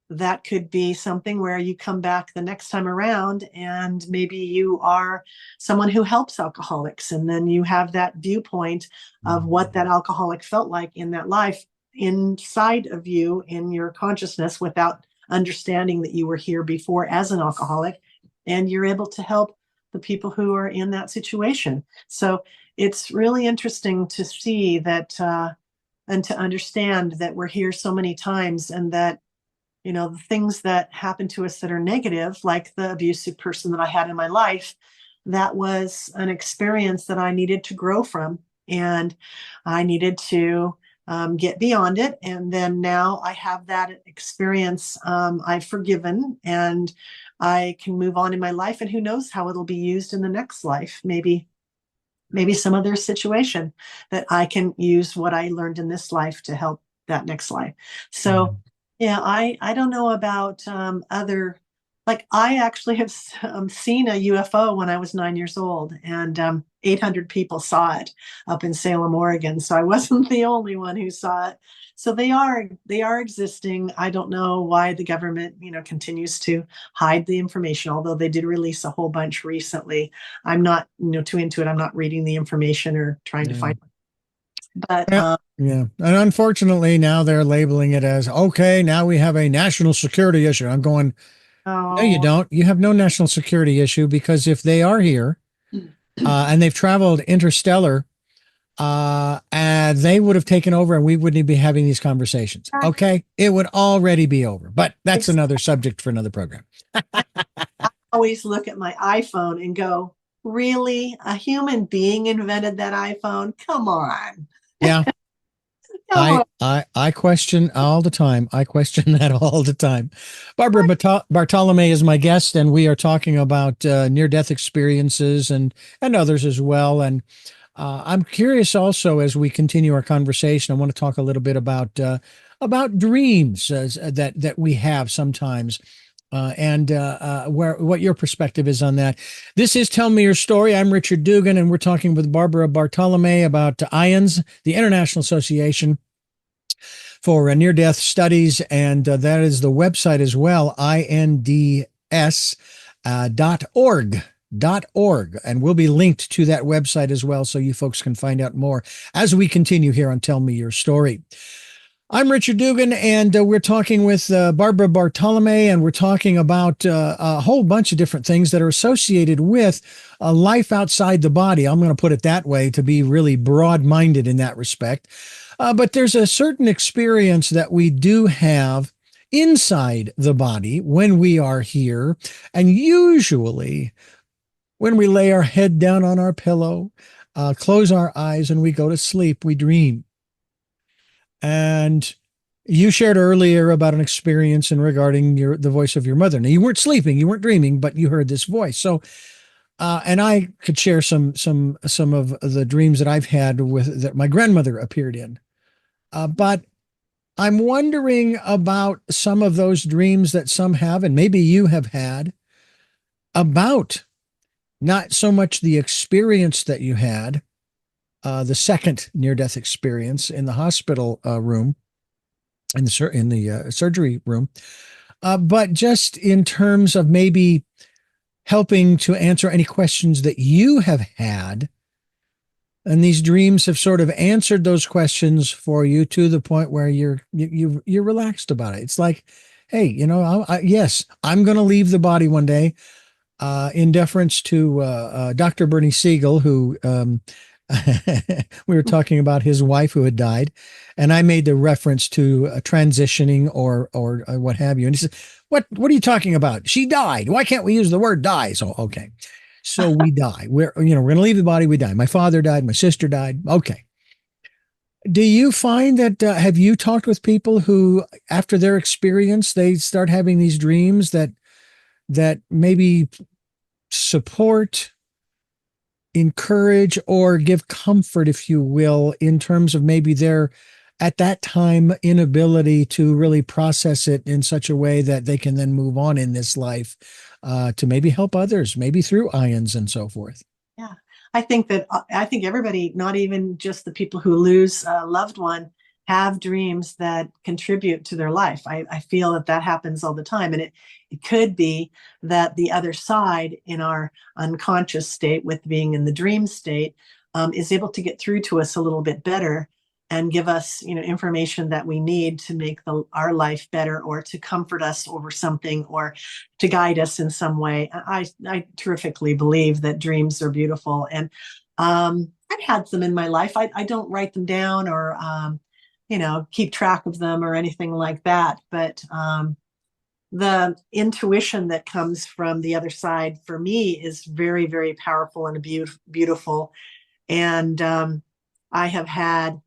that could be something where you come back the next time around and maybe you are someone who helps alcoholics, and then you have that viewpoint of what that alcoholic felt like in that life inside of you in your consciousness without understanding that you were here before as an alcoholic, and you're able to help the people who are in that situation. So it's really interesting to see that and to understand that we're here so many times, and that the things that happen to us that are negative, like the abusive person that I had in my life, that was an experience that I needed to grow from. And I needed to get beyond it. And then now I have that experience. I've forgiven, and I can move on in my life. And who knows how it'll be used in the next life? Maybe some other situation that I can use what I learned in this life to help that next life. So yeah, I don't know about other, like I actually have seen a UFO when I was 9 years old, and 800 people saw it up in Salem, Oregon. So I wasn't the only one who saw it. So they are existing. I don't know why the government, continues to hide the information, although they did release a whole bunch recently. I'm not, too into it. I'm not reading the information or trying to Yeah. find, but Yeah. Yeah. And unfortunately, now they're labeling it as okay, now we have a national security issue. I'm going, no, you oh, don't. You have no national security issue, because if they are here and they've traveled interstellar, and they would have taken over and we wouldn't be having these conversations. Okay. It would already be over. But that's another subject for another program. always look at my iPhone and go, really? A human being invented that iPhone? Come on. Yeah. Come on. I question all the time. I question that all the time. Barbara Bartolomé is my guest, and we are talking about near-death experiences and others as well. And I'm curious also, as we continue our conversation, I want to talk a little bit about dreams that we have sometimes. And where what your perspective is on that. This is Tell Me Your Story. I'm Richard Dugan, and we're talking with Barbara Bartolomé about IANDS, the International Association for Near-Death Studies, and that is the website as well, INDS.org. And we'll be linked to that website as well, so you folks can find out more as we continue here on Tell Me Your Story. I'm Richard Dugan, and we're talking with Barbara Bartolomé, and we're talking about a whole bunch of different things that are associated with life outside the body. I'm going to put it that way to be really broad-minded in that respect. But there's a certain experience that we do have inside the body when we are here, and usually when we lay our head down on our pillow, close our eyes, and we go to sleep, we dream. And you shared earlier about an experience in regarding the voice of your mother. Now, you weren't sleeping, you weren't dreaming, but you heard this voice. So, and I could share some of the dreams that I've had that my grandmother appeared in. But I'm wondering about some of those dreams that some have, and maybe you have had, about not so much the experience that you had, the second near-death experience in the hospital room, in the surgery room, but just in terms of maybe helping to answer any questions that you have had. And these dreams have sort of answered those questions for you to the point where you're relaxed about it. It's like, hey, yes, I'm going to leave the body one day. In deference to Dr. Bernie Siegel, who we were talking about his wife who had died, and I made the reference to transitioning or what have you. And he said, "What are you talking about? She died. Why can't we use the word die?" So okay, so we die. We're going to leave the body. We die. My father died. My sister died. Okay. Do you find that have you talked with people who, after their experience, they start having these dreams that maybe support, encourage, or give comfort, if you will, in terms of maybe their at that time inability to really process it in such a way that they can then move on in this life to maybe help others, maybe through IANDS and so forth? Yeah, I think everybody, not even just the people who lose a loved one, have dreams that contribute to their life. I feel that that happens all the time, and it could be that the other side in our unconscious state, with being in the dream state, is able to get through to us a little bit better and give us, information that we need to make our life better, or to comfort us over something, or to guide us in some way. I terrifically believe that dreams are beautiful, and I've had them in my life. I don't write them down, or keep track of them or anything like that. But the intuition that comes from the other side for me is very, very powerful and beautiful. And I have had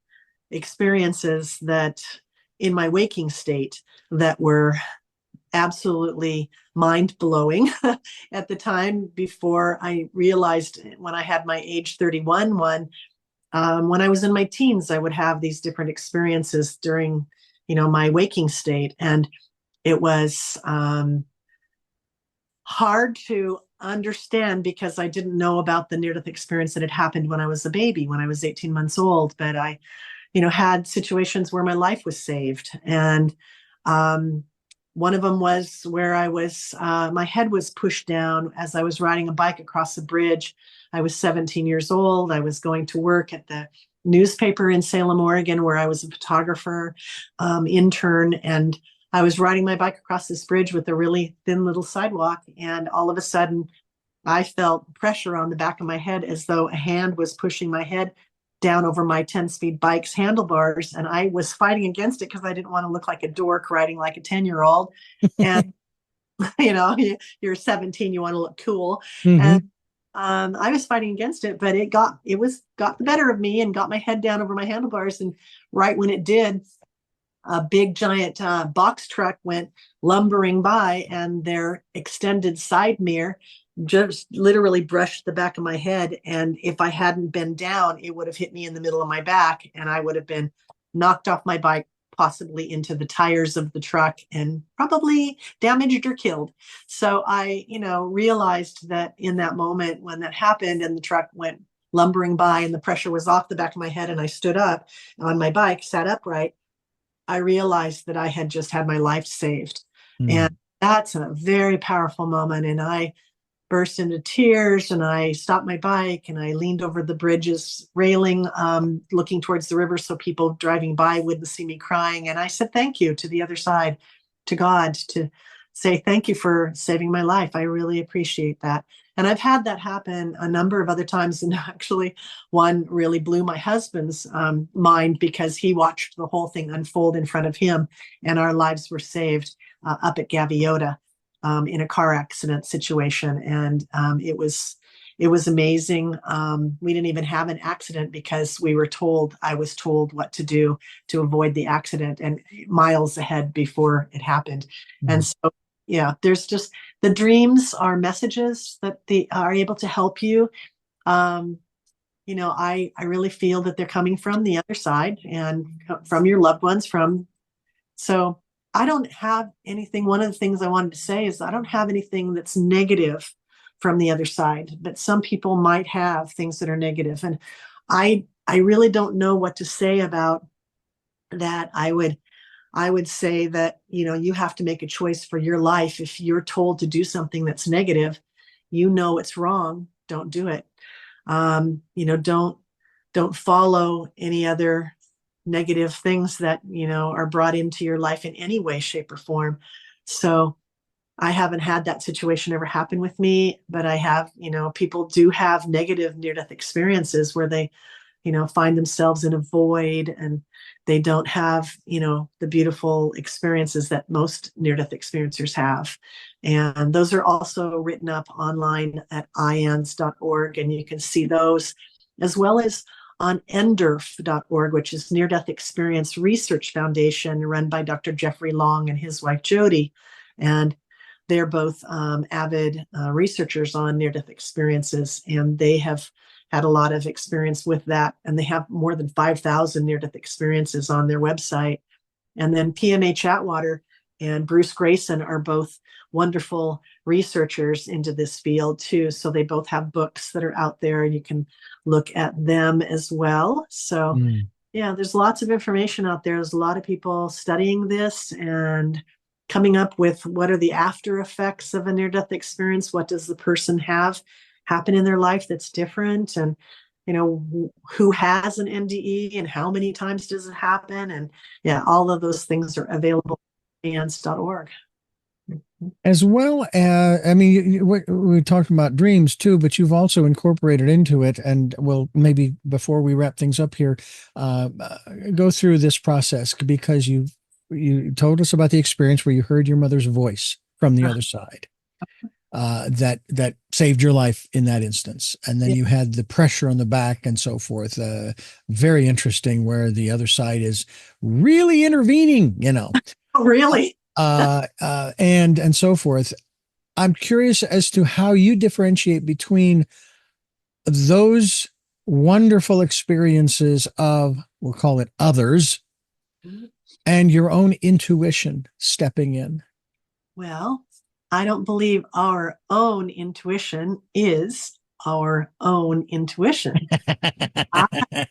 experiences that in my waking state that were absolutely mind blowing at the time, before I realized, when I had my age 31 one. When I was in my teens, I would have these different experiences during, my waking state. And it was hard to understand, because I didn't know about the near-death experience that had happened when I was a baby, when I was 18 months old. But I had situations where my life was saved. And one of them was where my head was pushed down as I was riding a bike across a bridge. I was 17 years old. I was going to work at the newspaper in Salem, Oregon, where I was a photographer, intern. And I was riding my bike across this bridge with a really thin little sidewalk. And all of a sudden, I felt pressure on the back of my head, as though a hand was pushing my head down over my 10-speed bike's handlebars. And I was fighting against it because I didn't want to look like a dork riding like a 10-year-old. And, you're 17, you want to look cool. Mm-hmm. And I was fighting against it, but it got the better of me and got my head down over my handlebars. And right when it did, a big giant box truck went lumbering by, and their extended side mirror just literally brushed the back of my head. And if I hadn't been down, it would have hit me in the middle of my back, and I would have been knocked off my bike, possibly into the tires of the truck, and probably damaged or killed. So I, realized that in that moment when that happened and the truck went lumbering by and the pressure was off the back of my head, and I stood up on my bike, sat upright, I realized that I had just had my life saved. Mm-hmm. And that's a very powerful moment. And I burst into tears, and I stopped my bike, and I leaned over the bridge's railing, looking towards the river so people driving by wouldn't see me crying. And I said thank you to the other side, to God, to say thank you for saving my life. I really appreciate that. And I've had that happen a number of other times. And actually, one really blew my husband's mind, because he watched the whole thing unfold in front of him, and our lives were saved up at Gaviota. In a car accident situation. And it was amazing. We didn't even have an accident, because I was told what to do to avoid the accident, and miles ahead before it happened. Mm-hmm. And so, yeah, there's just, the dreams are messages that they are able to help you. I really feel that they're coming from the other side, and from your loved ones, so I don't have anything. One of the things I wanted to say is I don't have anything that's negative from the other side, but some people might have things that are negative. And I really don't know what to say about that. I would say that, you have to make a choice for your life. If you're told to do something that's negative, it's wrong. Don't do it. Don't follow any other negative things that are brought into your life in any way, shape, or form. So I haven't had that situation ever happen with me, but I have, people do have negative near-death experiences where they, find themselves in a void, and they don't have, the beautiful experiences that most near-death experiencers have. And those are also written up online at IANDS.org, and you can see those, as well as on NDERF.org, which is Near Death Experience Research Foundation, run by Dr. Jeffrey Long and his wife Jody. And they're both avid researchers on near death experiences, and they have had a lot of experience with that. And they have more than 5,000 near death experiences on their website. And then PMA Chatwater and Bruce Grayson are both wonderful researchers into this field too. So they both have books that are out there, and you can look at them as well. So yeah, there's lots of information out there. There's a lot of people studying this and coming up with what are the after effects of a near-death experience. What does the person have happen in their life that's different? And, you know, who has an NDE and how many times does it happen? And yeah, all of those things are available at IANDS.org. As well as, I mean, we talked about dreams too, but you've also incorporated into it, and well, maybe before we wrap things up here, go through this process, because you told us about the experience where you heard your mother's voice from the other side, that saved your life in that instance. And then you had the pressure on the back and so forth. Very interesting, where the other side is really intervening, you know. Oh, really? And so forth. I'm curious as to how you differentiate between those wonderful experiences of, we'll call it others, and your own intuition stepping in. Well, I don't believe our own intuition is our own intuition. I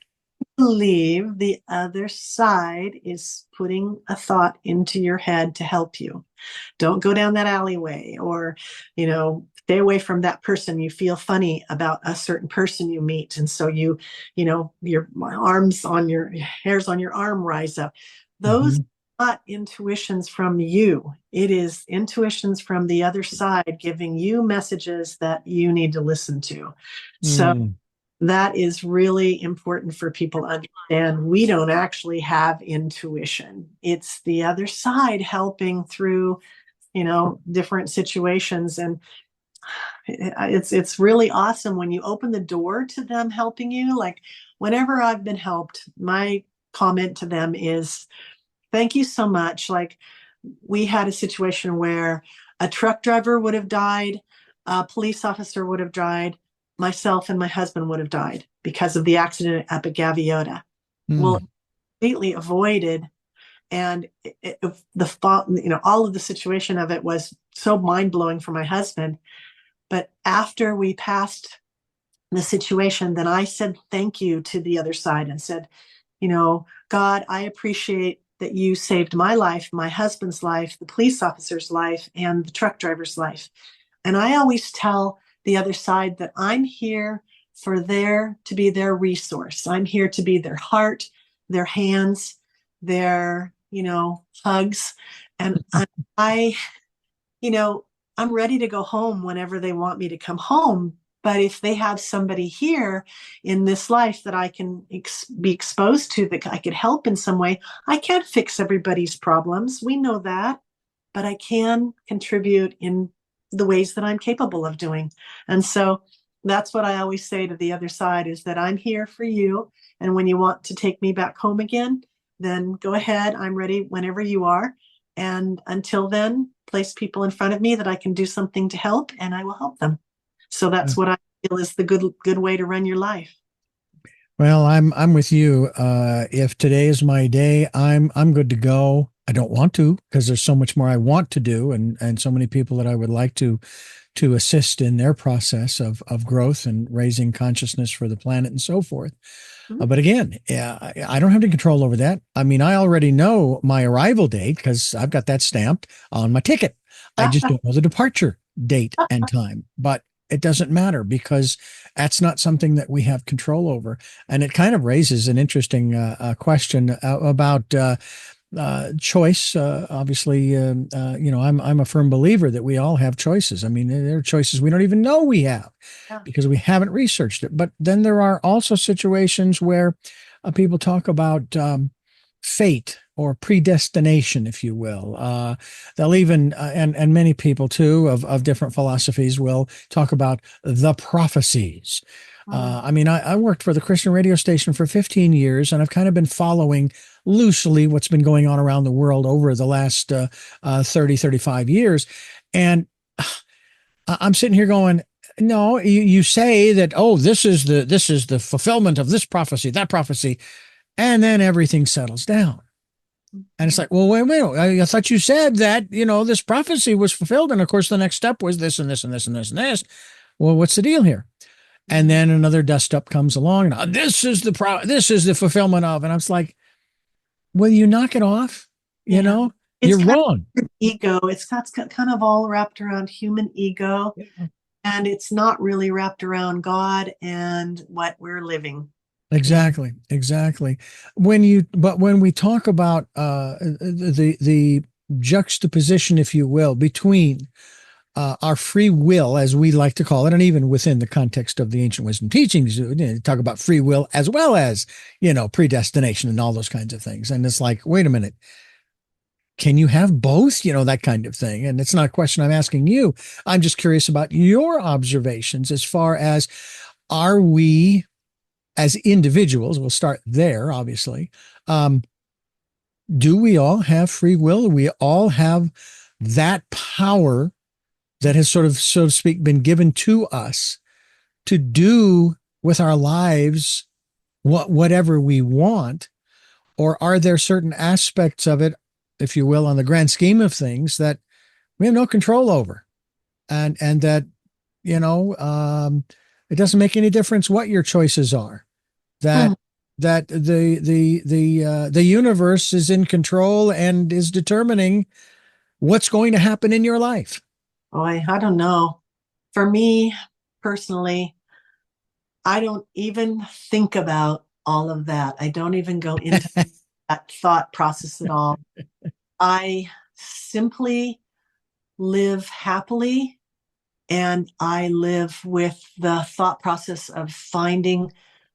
believe the other side is putting a thought into your head to help you. Don't go down that alleyway, or, you know, stay away from that person. You feel funny about a certain person you meet. And so you know, your hairs on your arm rise up. Those are not intuitions from you. It is intuitions from the other side giving you messages that you need to listen to. So that is really important for people to understand. We don't actually have intuition. It's the other side helping through, you know, different situations. And it's really awesome when you open the door to them helping you. Like, whenever I've been helped, my comment to them is, thank you so much. Like, we had a situation where a truck driver would have died, a police officer would have died, myself and my husband would have died because of the accident up at Gaviota. Well, completely avoided. And the thought, you know, all of the situation of it was so mind-blowing for my husband. But after we passed the situation, then I said thank you to the other side and said, you know, God, I appreciate that you saved my life, my husband's life, the police officer's life, and the truck driver's life. And I always tell the other side that I'm here for to be their resource. I'm here to be their heart, their hands, their, you know, hugs. And I, you know, I'm ready to go home whenever they want me to come home. But if they have somebody here in this life that I can be exposed to, that I could help in some way, I can't fix everybody's problems. We know that, but I can contribute in the ways that I'm capable of doing. And so that's what I always say to the other side, is that I'm here for you. And when you want to take me back home again, then go ahead. I'm ready whenever you are. And until then, place people in front of me that I can do something to help, and I will help them. So that's what I feel is the good way to run your life. Well, I'm with you. If today is my day, I'm good to go. I don't want to, because there's so much more I want to do, and so many people that I would like to assist in their process of growth and raising consciousness for the planet and so forth. But again, I don't have any control over that. I mean, I already know my arrival date because I've got that stamped on my ticket. I just don't know the departure date and time. But it doesn't matter, because that's not something that we have control over. And it kind of raises an interesting question about choice. Obviously, you know, I'm a firm believer that we all have choices. I mean, there are choices we don't even know we have because we haven't researched it. But then there are also situations where people talk about fate or predestination, if you will. They'll even, and many people too of different philosophies will talk about the prophecies. Mm. I mean, I worked for the Christian radio station for 15 years, and I've kind of been following loosely what's been going on around the world over the last 30, 35 years. And I'm sitting here going, no, you say that, oh, this is the fulfillment of this prophecy, that prophecy, and then everything settles down. And it's like, well, wait a minute. I thought you said that, this prophecy was fulfilled. And of course, the next step was this and this and this and this and this. Well, what's the deal here? And then another dust up comes along, and this is the fulfillment of. And I was like, will you knock it off? Yeah. It's You're kind wrong. of ego. It's kind of all wrapped around human ego, Yeah. and it's not really wrapped around God and what we're living. Exactly, exactly. When we talk about the juxtaposition, if you will, between our free will, as we like to call it, and even within the context of the ancient wisdom teachings, talk about free will as well as, predestination and all those kinds of things. And it's like, wait a minute, can you have both? That kind of thing. And it's not a question I'm asking you. I'm just curious about your observations as far as, are we as individuals, we'll start there, obviously. Do we all have free will? Do we all have that power that has sort of, so to speak, been given to us to do with our lives whatever we want? Or are there certain aspects of it, if you will, on the grand scheme of things, that we have no control over, and that, it doesn't make any difference what your choices are, that Hmm. that the universe is in control and is determining what's going to happen in your life? Boy, I don't know. For me personally, I don't even think about all of that. I don't even go into that thought process at all. I simply live happily, and I live with the thought process of finding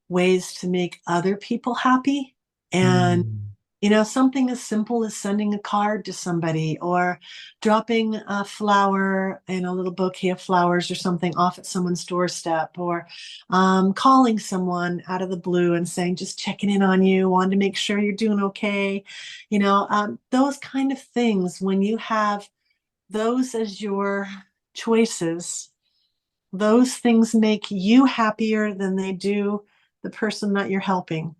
ways to make other people happy. And Mm. something as simple as sending a card to somebody, or dropping a flower in a little bouquet of flowers or something off at someone's doorstep, or calling someone out of the blue and saying, just checking in on you, wanted to make sure you're doing okay. Those kind of things, when you have those as your choices, those things make you happier than they do the person that you're helping.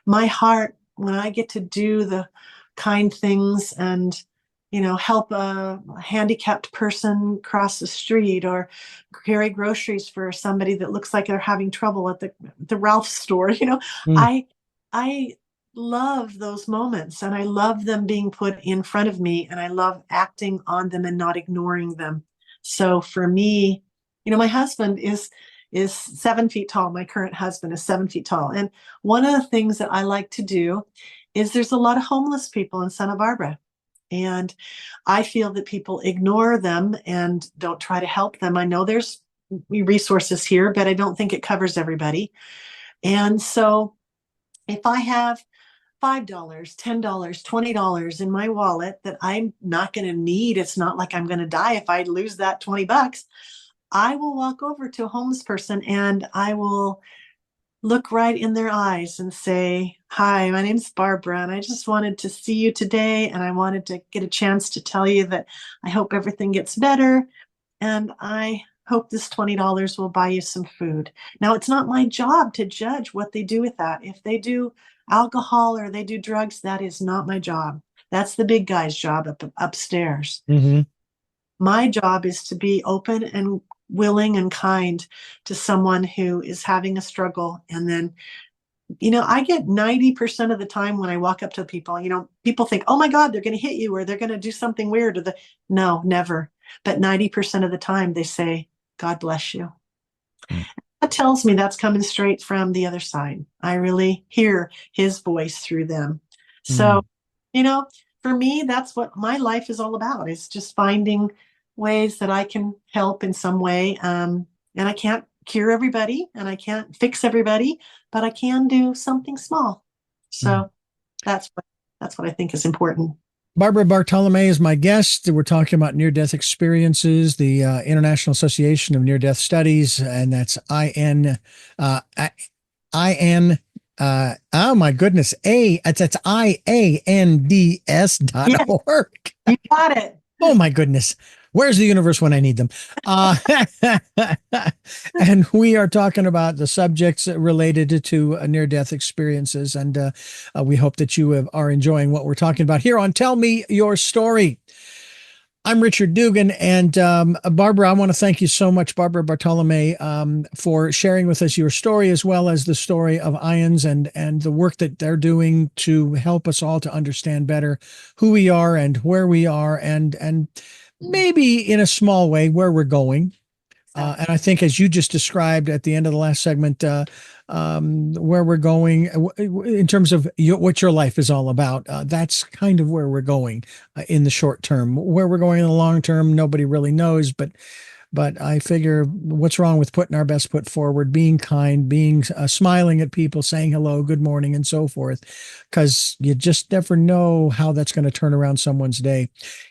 My heart, when I get to do the kind things and help a handicapped person cross the street, or carry groceries for somebody that looks like they're having trouble at the Ralph store, Mm. I love those moments, and I love them being put in front of me, and I love acting on them and not ignoring them. So for me, my husband is 7 feet tall. My current husband is 7 feet tall. And one of the things that I like to do is, there's a lot of homeless people in Santa Barbara. And I feel that people ignore them and don't try to help them. I know there's resources here, but I don't think it covers everybody. And so if I have $5, $10, $20 in my wallet that I'm not going to need, it's not like I'm going to die if I lose that $20. I will walk over to a homeless person and I will look right in their eyes and say, hi, my name's Barbara, and I just wanted to see you today. And I wanted to get a chance to tell you that I hope everything gets better. And I hope this $20 will buy you some food. Now, it's not my job to judge what they do with that. If they do alcohol or they do drugs, that is not my job. That's the big guy's job upstairs. Mm-hmm. My job is to be open and willing and kind to someone who is having a struggle. And then, I get 90% of the time when I walk up to people, people think, oh my God, they're going to hit you, or they're going to do something weird. No, never. But 90% of the time they say, God bless you. That tells me that's coming straight from the other side. I really hear his voice through them. So, Mm. you know, for me, that's what my life is all about. It's just finding ways that I can help in some way. And I can't cure everybody and I can't fix everybody, but I can do something small. Mm. So that's what I think is important. Barbara Bartolomé is my guest. We're talking about near-death experiences, the International Association of Near-Death Studies, and that's uh, IN, oh my goodness, that's Yeah, IANDS.org. you got it. Oh my goodness. Where's the universe when I need them? Uh, and we are talking about the subjects related to near death experiences. And we hope that you are enjoying what we're talking about here on Tell Me Your Story. I'm Richard Dugan. And Barbara, I want to thank you so much, Barbara Bartolomé, for sharing with us your story as well as the story of IANDS and the work that they're doing to help us all to understand better who we are and where we are and maybe in a small way where we're going. And I think, as you just described at the end of the last segment, where we're going in terms of what your life is all about, that's kind of where we're going in the short term. Where we're going in the long term, nobody really knows. But I figure, what's wrong with putting our best foot forward, being kind, being smiling at people, saying hello, good morning, and so forth, because you just never know how that's going to turn around someone's day.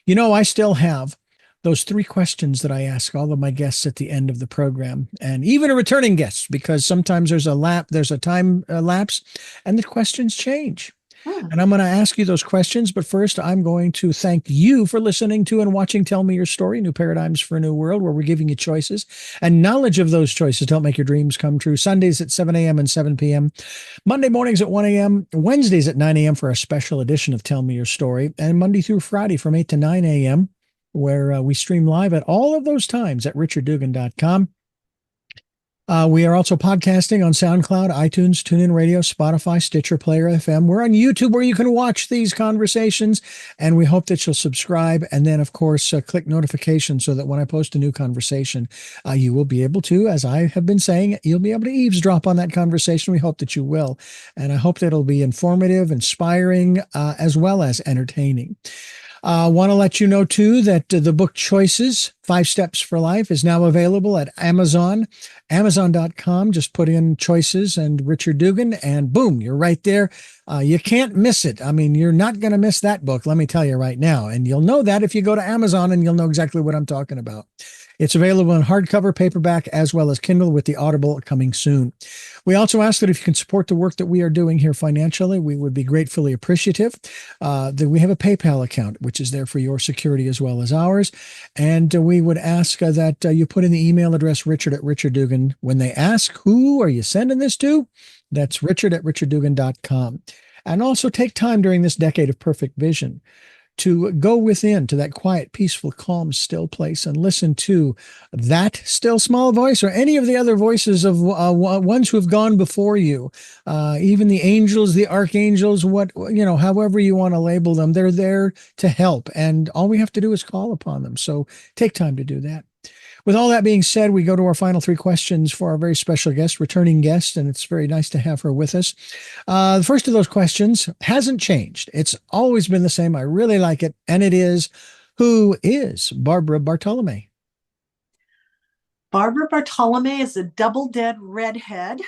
I still have those three questions that I ask all of my guests at the end of the program, and even a returning guest, because sometimes there's a time lapse, and the questions change. Hmm. And I'm going to ask you those questions, but first I'm going to thank you for listening to and watching Tell Me Your Story, New Paradigms for a New World, where we're giving you choices and knowledge of those choices to help make your dreams come true. Sundays at 7 a.m. and 7 p.m. Monday mornings at 1 a.m., Wednesdays at 9 a.m. for a special edition of Tell Me Your Story, and Monday through Friday from 8 to 9 a.m., where we stream live at all of those times at richarddugan.com. We are also podcasting on SoundCloud, iTunes, TuneIn Radio, Spotify, Stitcher, Player FM. We're on YouTube, where you can watch these conversations, and we hope that you'll subscribe and then, of course, click notifications so that when I post a new conversation, you will be able to, as I have been saying, you'll be able to eavesdrop on that conversation. We hope that you will, and I hope that it'll be informative, inspiring, as well as entertaining. I want to let you know, too, that the book Choices, 5 Steps for Life, is now available at Amazon, Amazon.com. Just put in Choices and Richard Dugan, and boom, you're right there. You can't miss it. I mean, you're not going to miss that book, let me tell you right now. And you'll know that if you go to Amazon, and you'll know exactly what I'm talking about. It's available in hardcover, paperback, as well as Kindle, with the Audible coming soon. We also ask that if you can support the work that we are doing here financially, we would be gratefully appreciative. That we have a PayPal account, which is there for your security as well as ours. And we would ask that you put in the email address richard@richarddugan. When they ask, who are you sending this to? That's richard@richarddugan.com. And also take time during this decade of perfect vision to go within to that quiet, peaceful, calm, still place and listen to that still small voice, or any of the other voices of ones who have gone before you, even the angels, the archangels, however you want to label them. They're there to help, and all we have to do is call upon them. So take time to do that. With all that being said, we go to our final 3 questions for our very special guest, returning guest, and it's very nice to have her with us. The first of those questions hasn't changed. It's always been the same. I really like it. And it is, who is Barbara Bartolomé? Barbara Bartolomé is a double dead redhead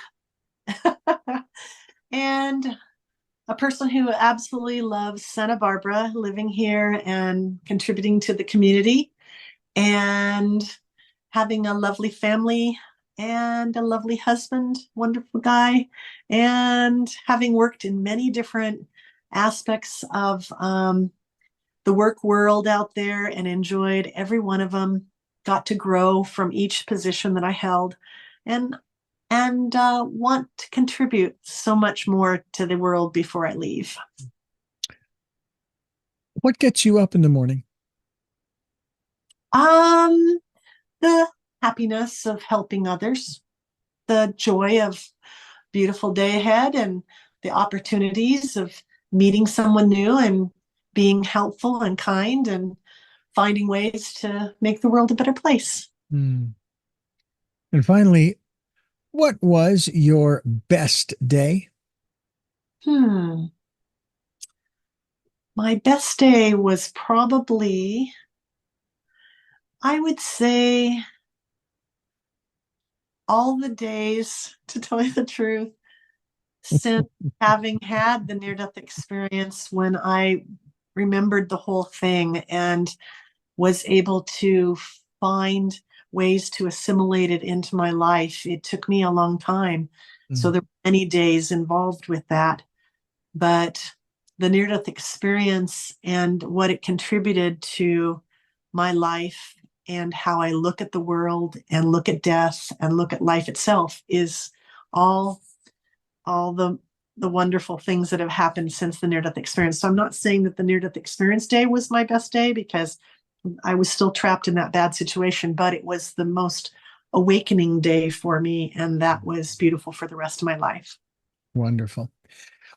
and a person who absolutely loves Santa Barbara, living here and contributing to the community, and having a lovely family and a lovely husband, wonderful guy, and having worked in many different aspects of the work world out there and enjoyed every one of them, got to grow from each position that I held, and want to contribute so much more to the world before I leave. What gets you up in the morning? The happiness of helping others, the joy of beautiful day ahead, and the opportunities of meeting someone new and being helpful and kind and finding ways to make the world a better place. And finally, what was your best day? My best day was probably, I would say, all the days, to tell you the truth, since having had the near-death experience when I remembered the whole thing and was able to find ways to assimilate it into my life. It took me a long time. So Mm. there were many days involved with that. But the near death experience and what it contributed to my life and how I look at the world and look at death and look at life itself is all all the wonderful things that have happened since the near death experience. So I'm not saying that the near death experience day was my best day because I was still trapped in that bad situation, but it was the most awakening day for me. And that was beautiful for the rest of my life. Wonderful.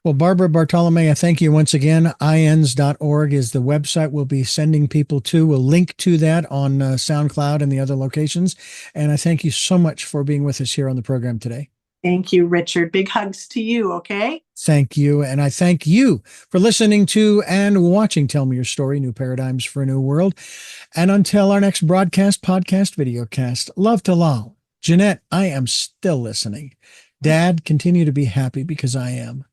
Well, Barbara Bartolomé, I thank you once again. IANDS.org is the website we'll be sending people to. We'll link to that on SoundCloud and the other locations. And I thank you so much for being with us here on the program today. Thank you, Richard. Big hugs to you. Okay. Thank you. And I thank you for listening to and watching Tell Me Your Story, New Paradigms for a New World. And until our next broadcast, podcast, videocast, love to Lal. Jeanette, I am still listening. Dad, continue to be happy because I am.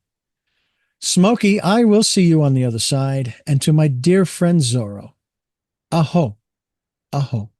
Smokey, I will see you on the other side. And to my dear friend Zorro, aho, aho.